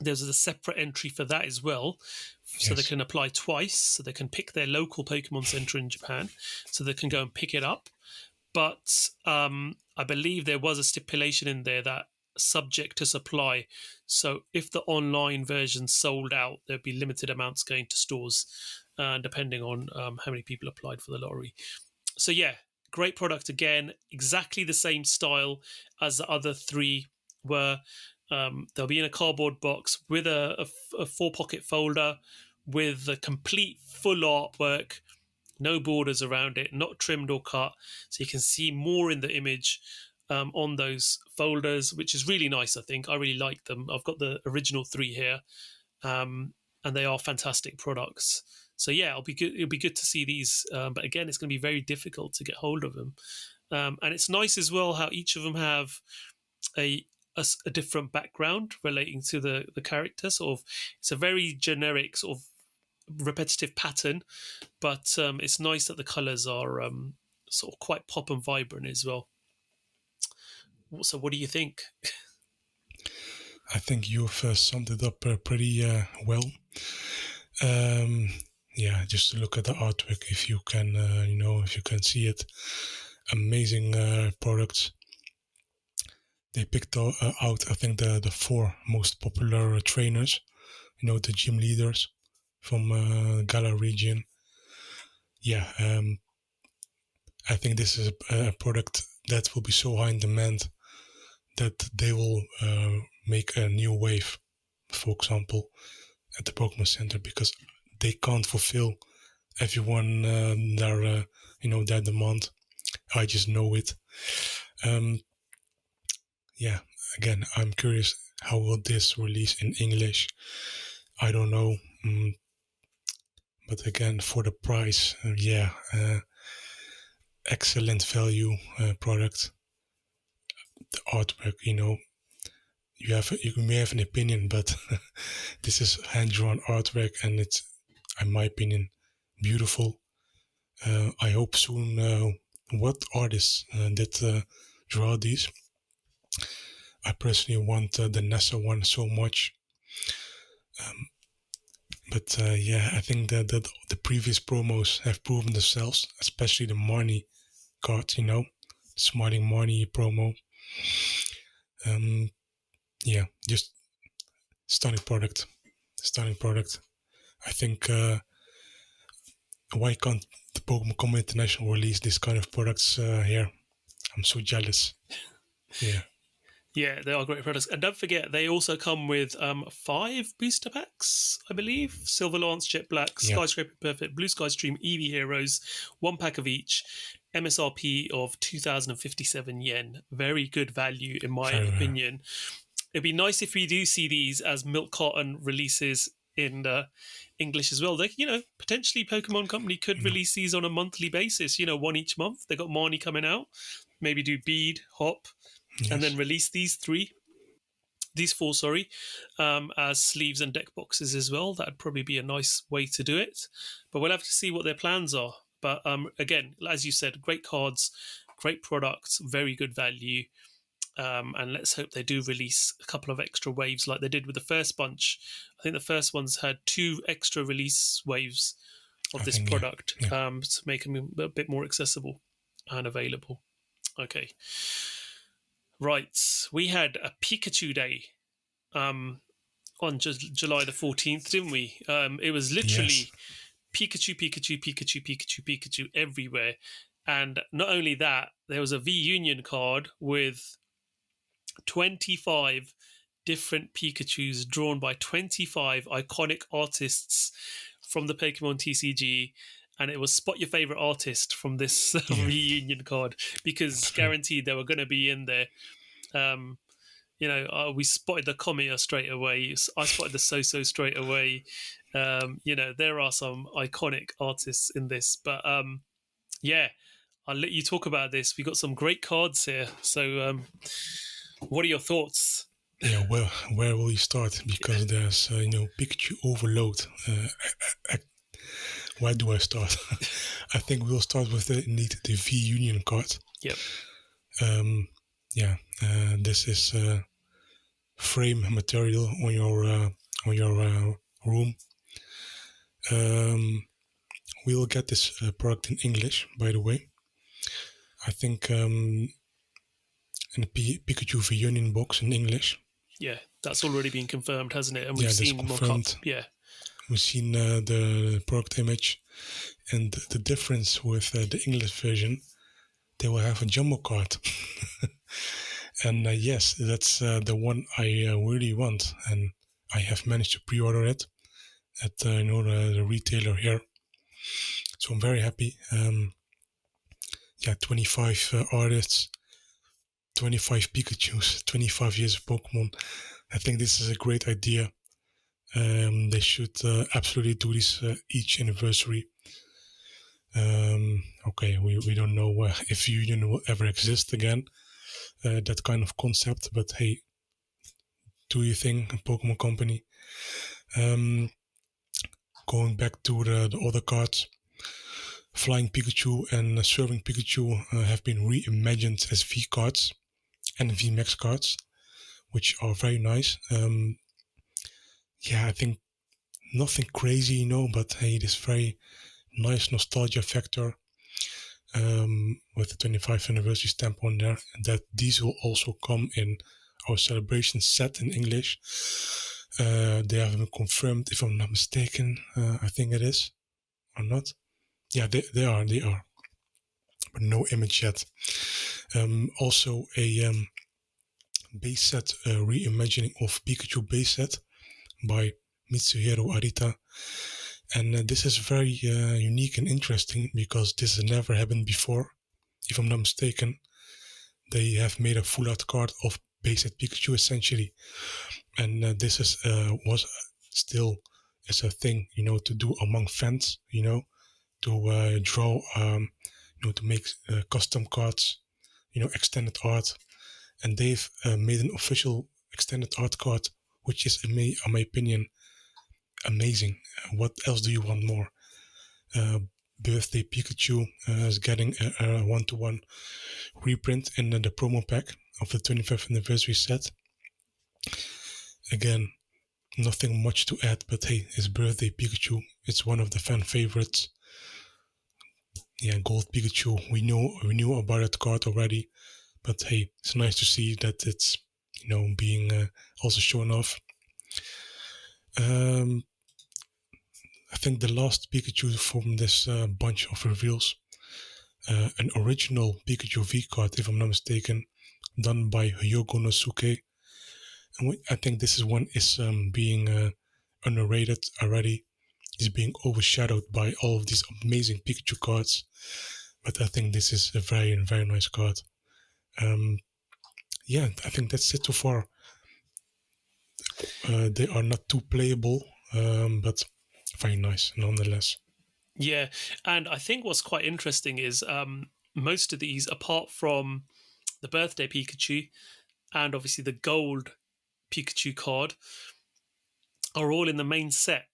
there's a separate entry for that as well. So they can apply twice. So they can pick their local Pokemon Center in Japan. So they can go and pick it up. But I believe there was a stipulation in there that subject to supply. So if the online version sold out, there'd be limited amounts going to stores, depending on how many people applied for the lottery. So yeah, great product again. Exactly the same style as the other 3 were. They'll be in a cardboard box with a 4-pocket folder with a complete full artwork, no borders around it, not trimmed or cut. So you can see more in the image on those folders, which is really nice, I think. I really like them. I've got the original 3 here, and they are fantastic products. So yeah, it'll be good. It'll be good to see these. But again, it's going to be very difficult to get hold of them. And it's nice as well how each of them have a different background relating to the character. Sort of, it's a very generic sort of repetitive pattern, but it's nice that the colours are sort of quite pop and vibrant as well. So, what do you think? I think you've summed it up pretty well. Just to look at the artwork, if you can, if you can see it, amazing products. They picked out, I think, the 4 most popular trainers, the gym leaders from Gala region. Yeah, I think this is a product that will be so high in demand that they will make a new wave, for example, at the Pokemon Center, because they can't fulfill everyone their demand. I just know it. Again, I'm curious, how will this release in English? I don't know. But again, for the price, excellent value product. The artwork, you may have an opinion, but this is hand-drawn artwork, and it's, in my opinion, beautiful. I hope soon. What artists that draw these? I personally want the Nessa one so much. I think that the previous promos have proven themselves, especially the Marnie card, Smiling Marnie promo. Just stunning product. I think, why can't the Pokemon Company International release this kind of products here? I'm so jealous. Yeah, they are great products. And don't forget, they also come with 5 booster packs, I believe. Silver Lance, Jet Black, Skyscraping Perfect, Blue Sky Stream, Eevee Heroes, 1 pack of each, MSRP of 2,057 yen. Very good value, in my opinion. It'd be nice if we do see these as Milk Carton releases in English as well. They, potentially Pokemon Company could release these on a monthly basis, 1 each month. They got Marnie coming out. Maybe do Bead, Hop, and then release these 4, as sleeves and deck boxes as well. That'd probably be a nice way to do it. But we'll have to see what their plans are. But again, as you said, great cards, great products, very good value. And let's hope they do release a couple of extra waves like they did with the first bunch. I think the first ones had 2 extra release waves of this product to make them a bit more accessible and available. Okay. Right. We had a Pikachu Day on July the 14th, didn't we? It was literally Pikachu, Pikachu, Pikachu, Pikachu, Pikachu everywhere. And not only that, there was a V-Union card with 25 different Pikachus drawn by 25 iconic artists from the Pokemon TCG, and it was spot your favorite artist from this reunion card, because guaranteed they were going to be in there. We spotted the Komiya straight away. I spotted the So-So straight away. There are some iconic artists in this, but I'll let you talk about this. We got some great cards here. So what are your thoughts? Yeah, well, where will you start? Because there's, Pikachu overload. Where do I start? I think we'll start with the V-Union card. Yep. This is frame material on your room. We'll get this product in English, by the way. I think in a Pikachu V-Union box in English. Yeah, that's already been confirmed, hasn't it? And we've seen confirmed. We've seen the product image, and the difference with the English version, they will have a jumbo card. And yes, that's the one I really want, and I have managed to pre-order it at the retailer here. So I'm very happy. 25 artists, 25 Pikachus, 25 years of Pokemon. I think this is a great idea. They should absolutely do this each anniversary. Okay, we don't know if Union will ever exist again, that kind of concept, but hey, do your thing, Pokemon Company. Going back to the other cards, Flying Pikachu and Serving Pikachu have been reimagined as V cards and VMAX cards, which are very nice. I think nothing crazy, but hey, this very nice nostalgia factor with the 25th anniversary stamp on there. And that these will also come in our celebration set in English. They haven't confirmed, if I'm not mistaken. I think it is, or not. Yeah, they are, but no image yet. Also a base set reimagining of Pikachu base set by Mitsuhiro Arita. And this is very unique and interesting because this has never happened before. If I'm not mistaken, they have made a full art card of base set Pikachu essentially. And this was still is a thing, to do among fans, to draw, to make custom cards, extended art. And they've made an official extended art card, which is, in my opinion, amazing. What else do you want more? Birthday Pikachu is getting a one-to-one reprint in the promo pack of the 25th anniversary set. Again, nothing much to add, but hey, it's Birthday Pikachu. It's one of the fan favorites. Yeah, Gold Pikachu. We knew about that card already, but hey, it's nice to see that it's being also shown off. I think the last Pikachu from this bunch of reveals, an original Pikachu V card, if I'm not mistaken, done by Hyogo Nosuke. And I think this one is being underrated already. He's being overshadowed by all of these amazing Pikachu cards. But I think this is a very, very nice card. I think that's it so far. They are not too playable, but very nice nonetheless. Yeah, and I think what's quite interesting is most of these, apart from the Birthday Pikachu and obviously the Gold Pikachu card, are all in the main set,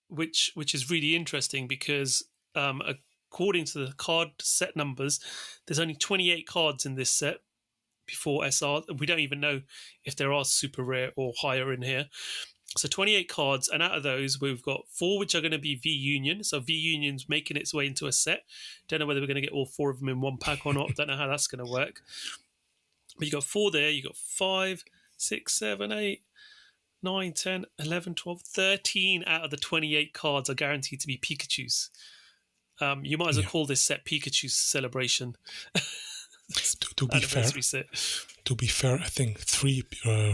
which is really interesting because according to the card set numbers, there's only 28 cards in this set before SR. We don't even know if there are super rare or higher in here. So 28 cards, and out of those, we've got 4 which are going to be V Union. So V Union's making its way into a set. Don't know whether we're going to get all 4 of them in one pack or not. Don't know how that's going to work. But you got 4 there. You got 5, 6, 7, 8, 9, 10, 11, 12, 13 out of the 28 cards are guaranteed to be Pikachus. You might as well call this set Pikachu's celebration. To be fair, I think 3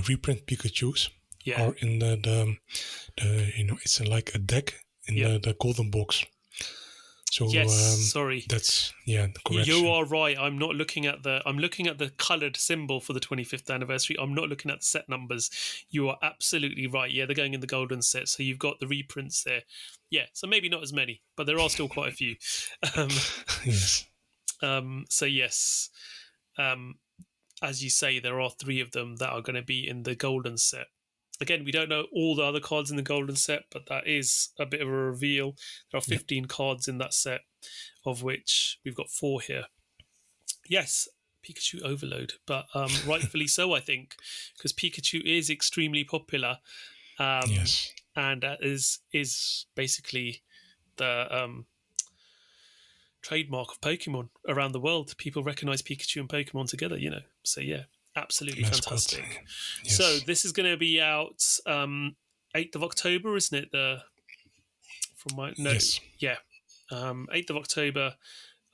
reprint Pikachus are in the it's like a deck in the golden box. So sorry, that's the correction. You are right. I'm looking at the coloured symbol for the 25th anniversary. I'm not looking at the set numbers. You are absolutely right. Yeah, they're going in the golden set. So you've got the reprints there. Yeah, so maybe not as many, but there are still quite a few. Yes. So yes, as you say, there are 3 of them that are going to be in the golden set. Again, we don't know all the other cards in the golden set, but that is a bit of a reveal. There are 15 cards in that set, of which we've got 4 here. Yes, Pikachu overload, but rightfully so, I think, because Pikachu is extremely popular. And that is basically the trademark of Pokemon around the world. People recognize Pikachu and Pokemon together, So yeah, absolutely fantastic. Yes. So this is going to be out 8th of October, isn't it? Yes. Yeah. 8th of October,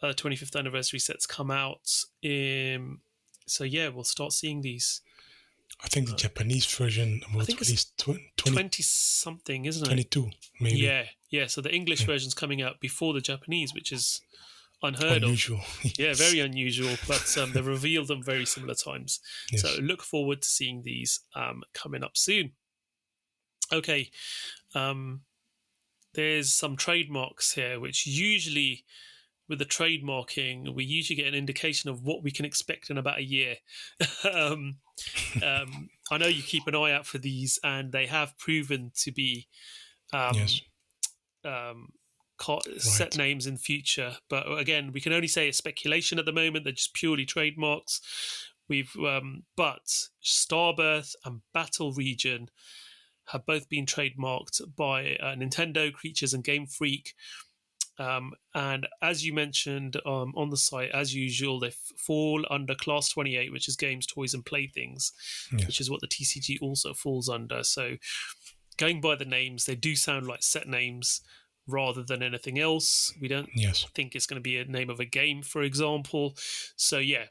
25th anniversary sets come out. So yeah, we'll start seeing these. I think the Japanese version was at least 20 something, isn't it? 22, maybe. Yeah. So the English version's coming out before the Japanese, which is unheard unusual. Of. Yeah, very unusual. But they revealed them very similar times. Yes. So look forward to seeing these coming up soon. Okay. There's some trademarks here, which usually, with the trademarking, we usually get an indication of what we can expect in about a year. I know you keep an eye out for these, and they have proven to be Yes. Set Right. names in future. But again, we can only say it's speculation at the moment. They're just purely trademarks. But Starbirth and Battle Region have both been trademarked by Nintendo, Creatures, and Game Freak. And as you mentioned on the site, as usual, they fall under Class 28, which is games, toys, and playthings, Yes. which is what the TCG also falls under. So going by the names, they do sound like set names rather than anything else. We don't Yes. think it's going to be a name of a game, for example. So yeah,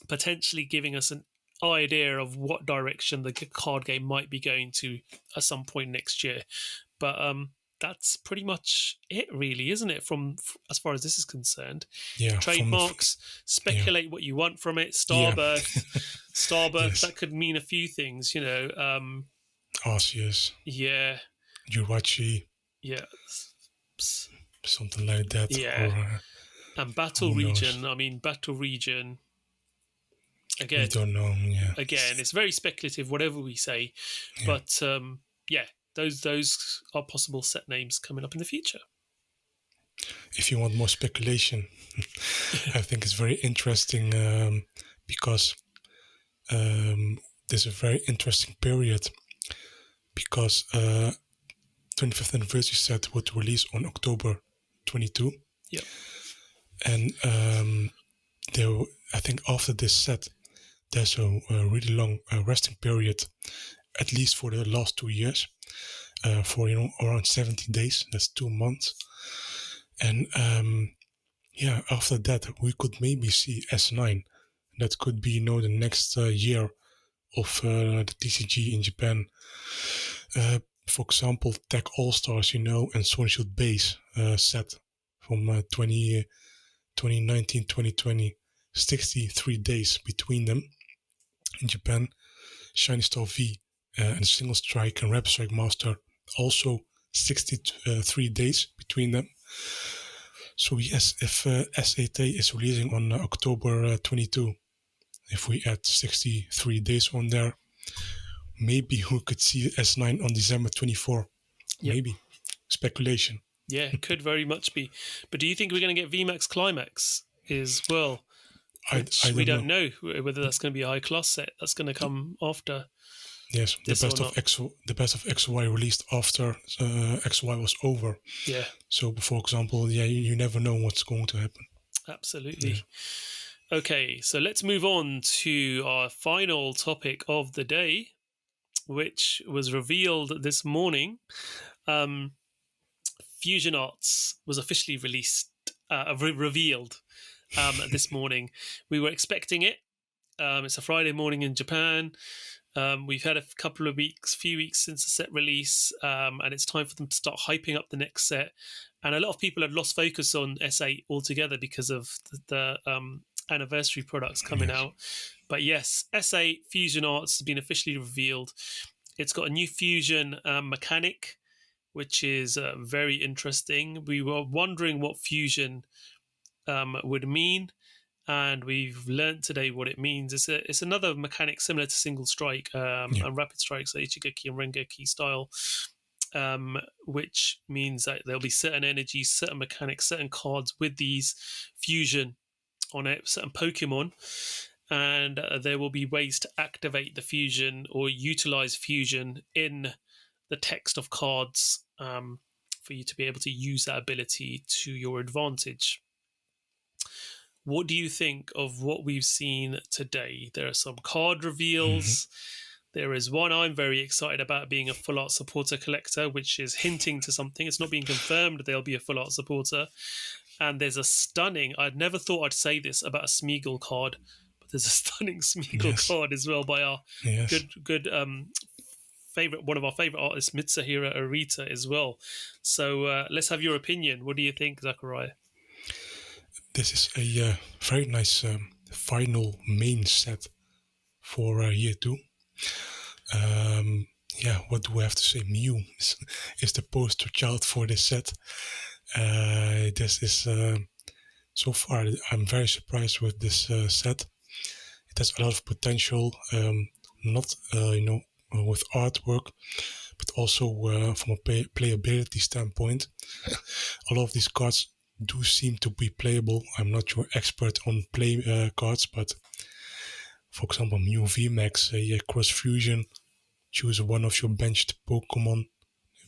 potentially giving us an idea of what direction the card game might be going to at some point next year. But that's pretty much it, really, isn't it? From as far as this is concerned, Yeah. trademarks. Speculate what you want from it. Starbirth, Yes. that could mean a few things, you know. Arceus, Yeah, Jirachi, yeah, something like that. yeah. Or And Battle who knows? Region. I mean, Battle Region. We Again, don't know. Yeah. it's very speculative, whatever we say. Yeah. But yeah, those are possible set names coming up in the future. If you want more speculation, I think it's very interesting because there's a very interesting period because 25th anniversary set would release on October 22. Yeah. And I think after this set, there's a really long resting period, at least for the last 2 years, for around 70 days. That's 2 months. And after that, we could maybe see S9. That could be the next year of the TCG in Japan. For example, Tech All Stars, and Sword Shield Base set from 2019, 2020, 63 days between them in Japan. Shiny Star V and Single Strike and Rapid Strike Master, also 63 days between them. So yes, if SAT is releasing on October 22, if we add 63 days on there, maybe we could see S9 on December 24. Yep. Maybe. Speculation. Yeah, it could very much be. But do you think we're going to get VMAX Climax as well? We don't know whether that's going to be a high class set. That's going to come after. Yes, the best of XY released after XY was over. Yeah. So, for example, you never know what's going to happen. Absolutely. Yeah. Okay, so let's move on to our final topic of the day, which was revealed this morning. Fusion Arts was officially revealed this morning. We were expecting it. It's a Friday morning in Japan. We've had a few weeks since the set release, and it's time for them to start hyping up the next set. And a lot of people had lost focus on S8 altogether because of the anniversary products coming out. But yes, S8 Fusion Arts has been officially revealed. It's got a new fusion mechanic, which is very interesting. We were wondering what fusion would mean, and we've learned today what it means. It's another mechanic similar to Single Strike and Rapid Strike, so Ichigeki and Rengeki style, which means that there'll be certain energies, certain mechanics, certain cards with these fusion on it, certain Pokemon, and there will be ways to activate the fusion or utilize fusion in the text of cards for you to be able to use that ability to your advantage. What do you think of what we've seen today? There are some card reveals. Mm-hmm. There is one I'm very excited about, being a full art supporter collector, which is hinting to something. It's not being confirmed there'll be a full art supporter. And there's a stunning, I'd never thought I'd say this about a Smeagol card, but there's a stunning Smeagol card as well by our good one of our favorite artists, Mitsuhiro Arita, as well. So let's have your opinion. What do you think, Zakariya? This is a very nice final main set for year 2. yeah, what do I have to say? Mew is the poster child for this set. This is so far I'm very surprised with this set. It has a lot of potential, not with artwork, but also from a playability standpoint. A lot of these cards do seem to be playable. I'm not your expert on play cards, but for example, Mew VMAX, a cross fusion. Choose one of your benched Pokemon,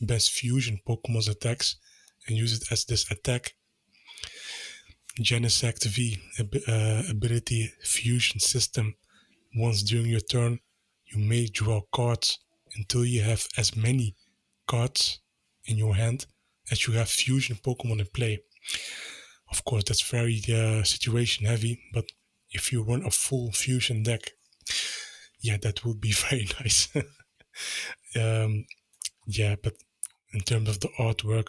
best fusion Pokemon's attacks, and use it as this attack. Genesect V, ability fusion system. Once during your turn, you may draw cards until you have as many cards in your hand as you have fusion Pokemon in play. Of course, that's very situation heavy, but if you run a full fusion deck, yeah, that would be very nice. Yeah, but in terms of the artwork,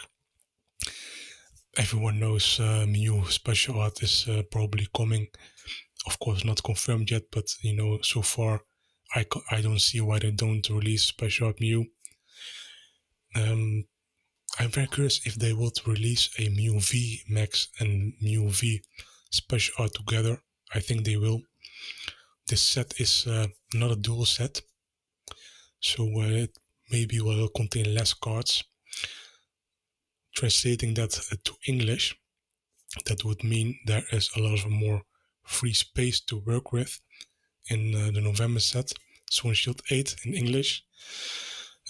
everyone knows Mew special art is probably coming. Of course, not confirmed yet, but so far, I don't see why they don't release special art Mew. I'm very curious if they would release a Mew V Max and Mew V special art together. I think they will. This set is not a dual set, so it maybe will contain less cards. Translating that to English, that would mean there is a lot of more free space to work with in the November set, Sword and Shield 8 in English.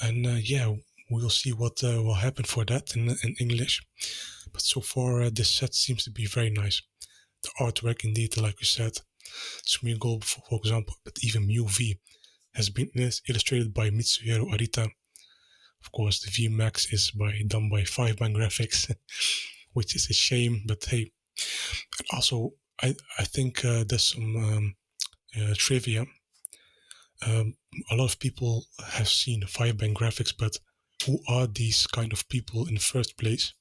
And yeah, we'll see what will happen for that in English. But so far, this set seems to be very nice. The artwork, indeed, like you said, Smeargle, for example, but even Mew V has been illustrated by Mitsuhiro Arita. Of course, the VMAX is done by 5-man graphics, which is a shame, but hey. And also, I think there's some trivia. A lot of people have seen 5-man graphics, but who are these kind of people in the first place?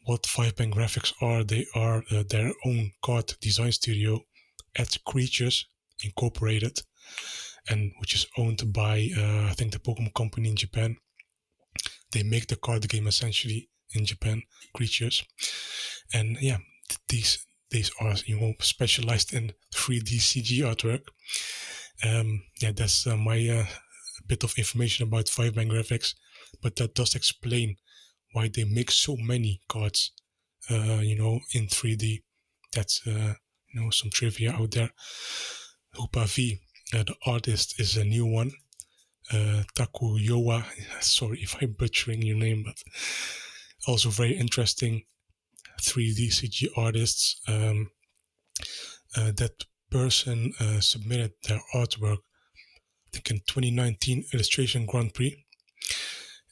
What 5-man graphics are, they are their own card design studio at Creatures Incorporated, and which is owned by I think the Pokemon Company in Japan. They make the card game essentially in Japan, Creatures, and yeah, these are specialized in 3D CG artwork. Yeah, that's my bit of information about 5-man graphics, but that does explain why they make so many cards, in 3D. That's some trivia out there. Hoopa V, the artist, is a new one. Takuyoa, sorry if I'm butchering your name, but also very interesting 3D CG artists. That person submitted their artwork, I think, in 2019 Illustration Grand Prix.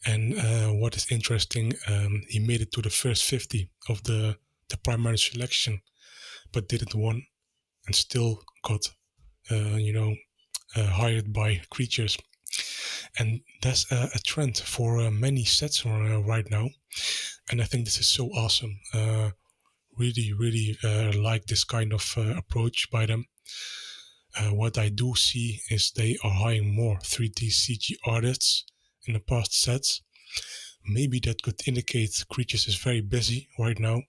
And what is interesting, he made it to the first 50 of the primary selection, but didn't win, and still got, hired by Creatures. And that's a trend for many sets right now. And I think this is so awesome. Really like this kind of approach by them. What I do see is they are hiring more 3D CG artists in the past sets. Maybe that could indicate Creatures is very busy right now.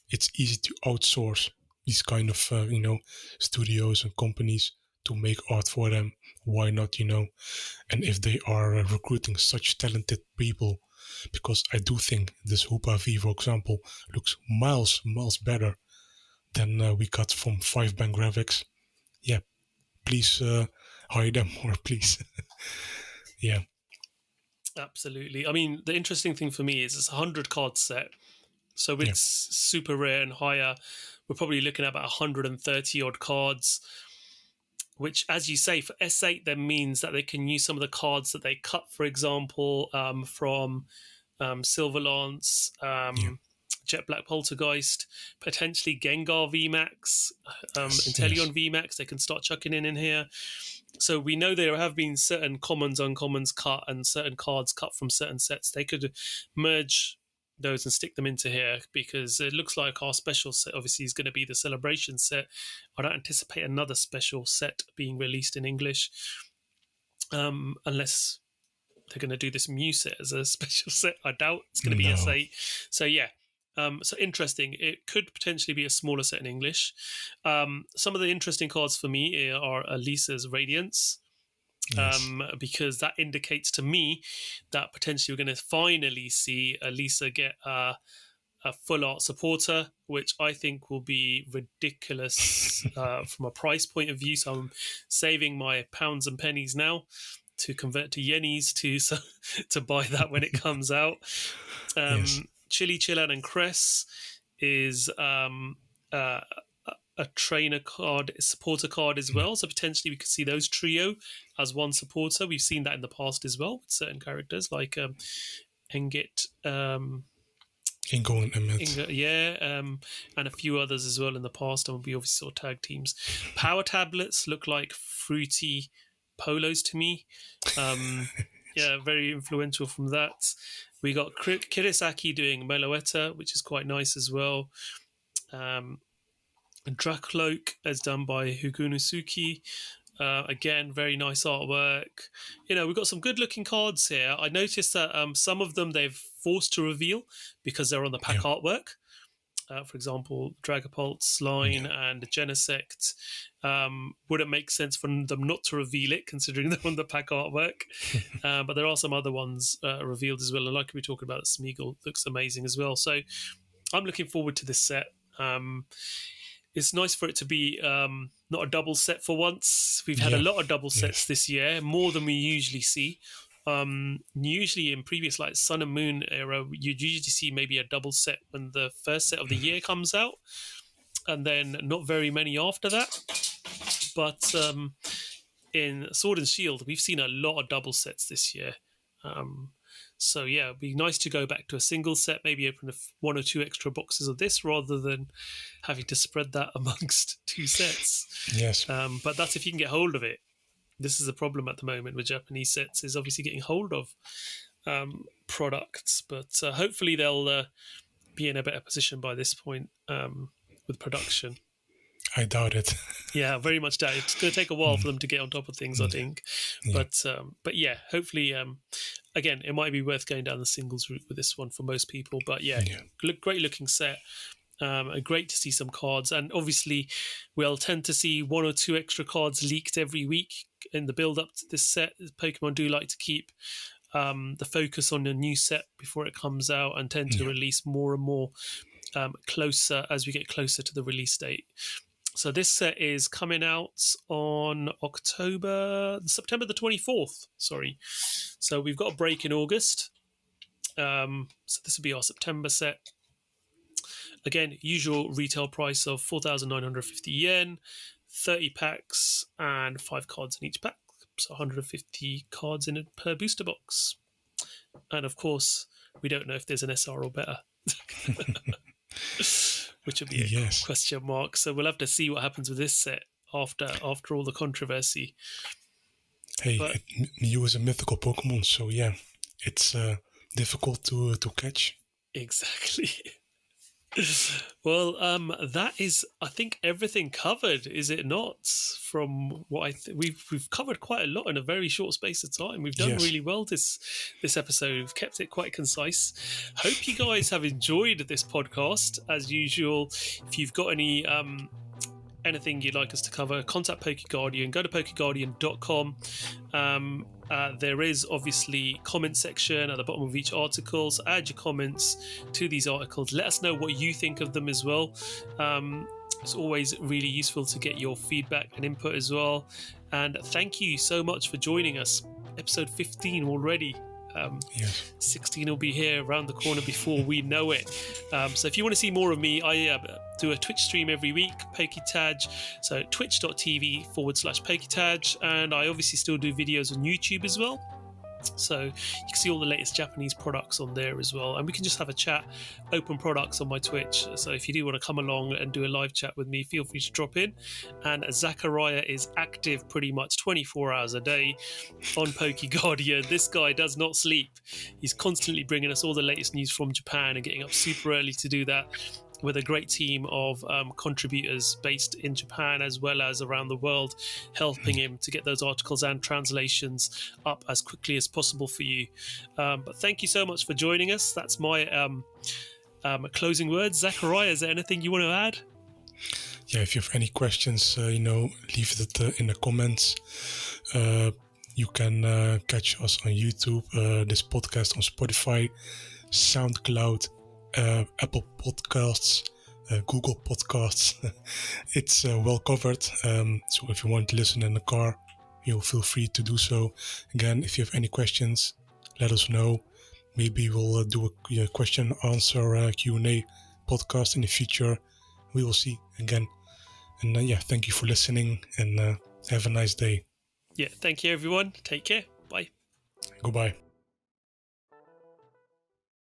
It's easy to outsource these kind of studios and companies to make art for them. Why not, and if they are recruiting such talented people, because I do think this Hoopa V, for example, looks miles better than we got from 5-man graphics. Yeah, please hire them more, please. Yeah. Absolutely. I mean, the interesting thing for me is it's a 100 card set. So it's super rare and higher. We're probably looking at about 130 odd cards, which, as you say, for S8 then means that they can use some of the cards that they cut, for example, from Silverlance, Jet Black Poltergeist, potentially Gengar VMAX, Inteleon VMAX. They can start chucking in here. So we know there have been certain commons, uncommons cut and certain cards cut from certain sets. They could merge those and stick them into here, because it looks like our special set obviously is going to be the Celebration set. I don't anticipate another special set being released in English. unless they're going to do this Mew set as a special set. I doubt it's going to be No. S8. So yeah, so interesting. It could potentially be a smaller set in English. Some of the interesting cards for me are Elisa's Radiance. Yes. Because that indicates to me that potentially we're going to finally see Elisa get a full art supporter, which I think will be ridiculous from a price point of view. So I'm saving my pounds and pennies now to convert to yennies to buy that when it comes out. Yes. Chili Chillan and Cress is a trainer card, a supporter card as well. So potentially we could see those trio as one supporter. We've seen that in the past as well with certain characters like Engit, Ingo and Emmet. and a few others as well in the past. And we obviously saw tag teams. Power tablets look like fruity polos to me. Yeah, very influential from that. We got Kirisaki doing Meloetta, which is quite nice as well. Dracloak is done by Hugunosuke. Again, very nice artwork. We've got some good looking cards here. I noticed that some of them they've forced to reveal because they're on the pack artwork. For example, Dragapult, Slime, and Genesect. Wouldn't make sense for them not to reveal it considering they're on the pack artwork. But there are some other ones revealed as well. And like we talked about, Smeagol looks amazing as well. So I'm looking forward to this set. It's nice for it to be not a double set for once. We've had a lot of double sets this year, more than we usually see. Usually in previous like Sun and Moon era, you'd usually see maybe a double set when the first set of the year comes out, and then not very many after that. But in Sword and Shield, we've seen a lot of double sets this year. So yeah, it'd be nice to go back to a single set, maybe open one or two extra boxes of this rather than having to spread that amongst two sets. Yes. But that's if you can get hold of it. This is a problem at the moment with Japanese sets, is obviously getting hold of products. But hopefully they'll be in a better position by this point with production. I doubt it. Yeah, very much doubt it. It's going to take a while for them to get on top of things, I think. Yeah. But yeah, hopefully, again, it might be worth going down the singles route with this one for most people. But yeah. Great looking set. Great to see some cards. And obviously, we'll tend to see one or two extra cards leaked every week in the build-up to this set. Pokemon do like to keep the focus on a new set before it comes out and tend to release more and more closer as we get closer to the release date. So this set is coming out on September the 24th. Sorry. So we've got a break in August. So this will be our September set. Again, usual retail price of 4,950 yen, 30 packs, and 5 cards in each pack. So 150 cards in it per booster box. And of course, we don't know if there's an SR or better. Which would be a question mark. So we'll have to see what happens with this set after all the controversy. Hey, Mew is a mythical Pokemon, so yeah, it's difficult to catch. Exactly. Well, that is, I think, everything covered, is it not? From what we've covered quite a lot in a very short space of time. We've done really well this episode. We've kept it quite concise. Hope you guys have enjoyed this podcast. As usual, if you've got anything you'd like us to cover, contact PokeGuardian. Go to PokeGuardian.com. There is obviously comment section at the bottom of each article, so add your comments to these articles. Let us know what you think of them as well. It's always really useful to get your feedback and input as well. And thank you so much for joining us. Episode 15 already. 16 will be here around the corner before we know it. So if you want to see more of me, I do a Twitch stream every week, PokéTaj, so twitch.tv/PokéTaj, and I obviously still do videos on YouTube as well. So you can see all the latest Japanese products on there as well, and we can just have a chat, open products on my Twitch. So if you do want to come along and do a live chat with me, feel free to drop in. And Zakariya is active pretty much 24 hours a day on PokeGuardian. This guy does not sleep. He's constantly bringing us all the latest news from Japan and getting up super early to do that. with a great team of contributors based in Japan as well as around the world, helping him to get those articles and translations up as quickly as possible for you. But thank you so much for joining us. That's my closing words. Zakariya, is there anything you want to add? Yeah, if you have any questions, leave it in the comments. You can catch us on YouTube, this podcast on Spotify, SoundCloud, Apple Podcasts, Google Podcasts. It's well covered. So if you want to listen in the car, you'll feel free to do so. Again, if you have any questions, let us know. Maybe we'll do a question answer Q&A podcast in the future. We will see again. And thank you for listening, and have a nice day. Yeah, thank you everyone. Take care. Bye. Goodbye.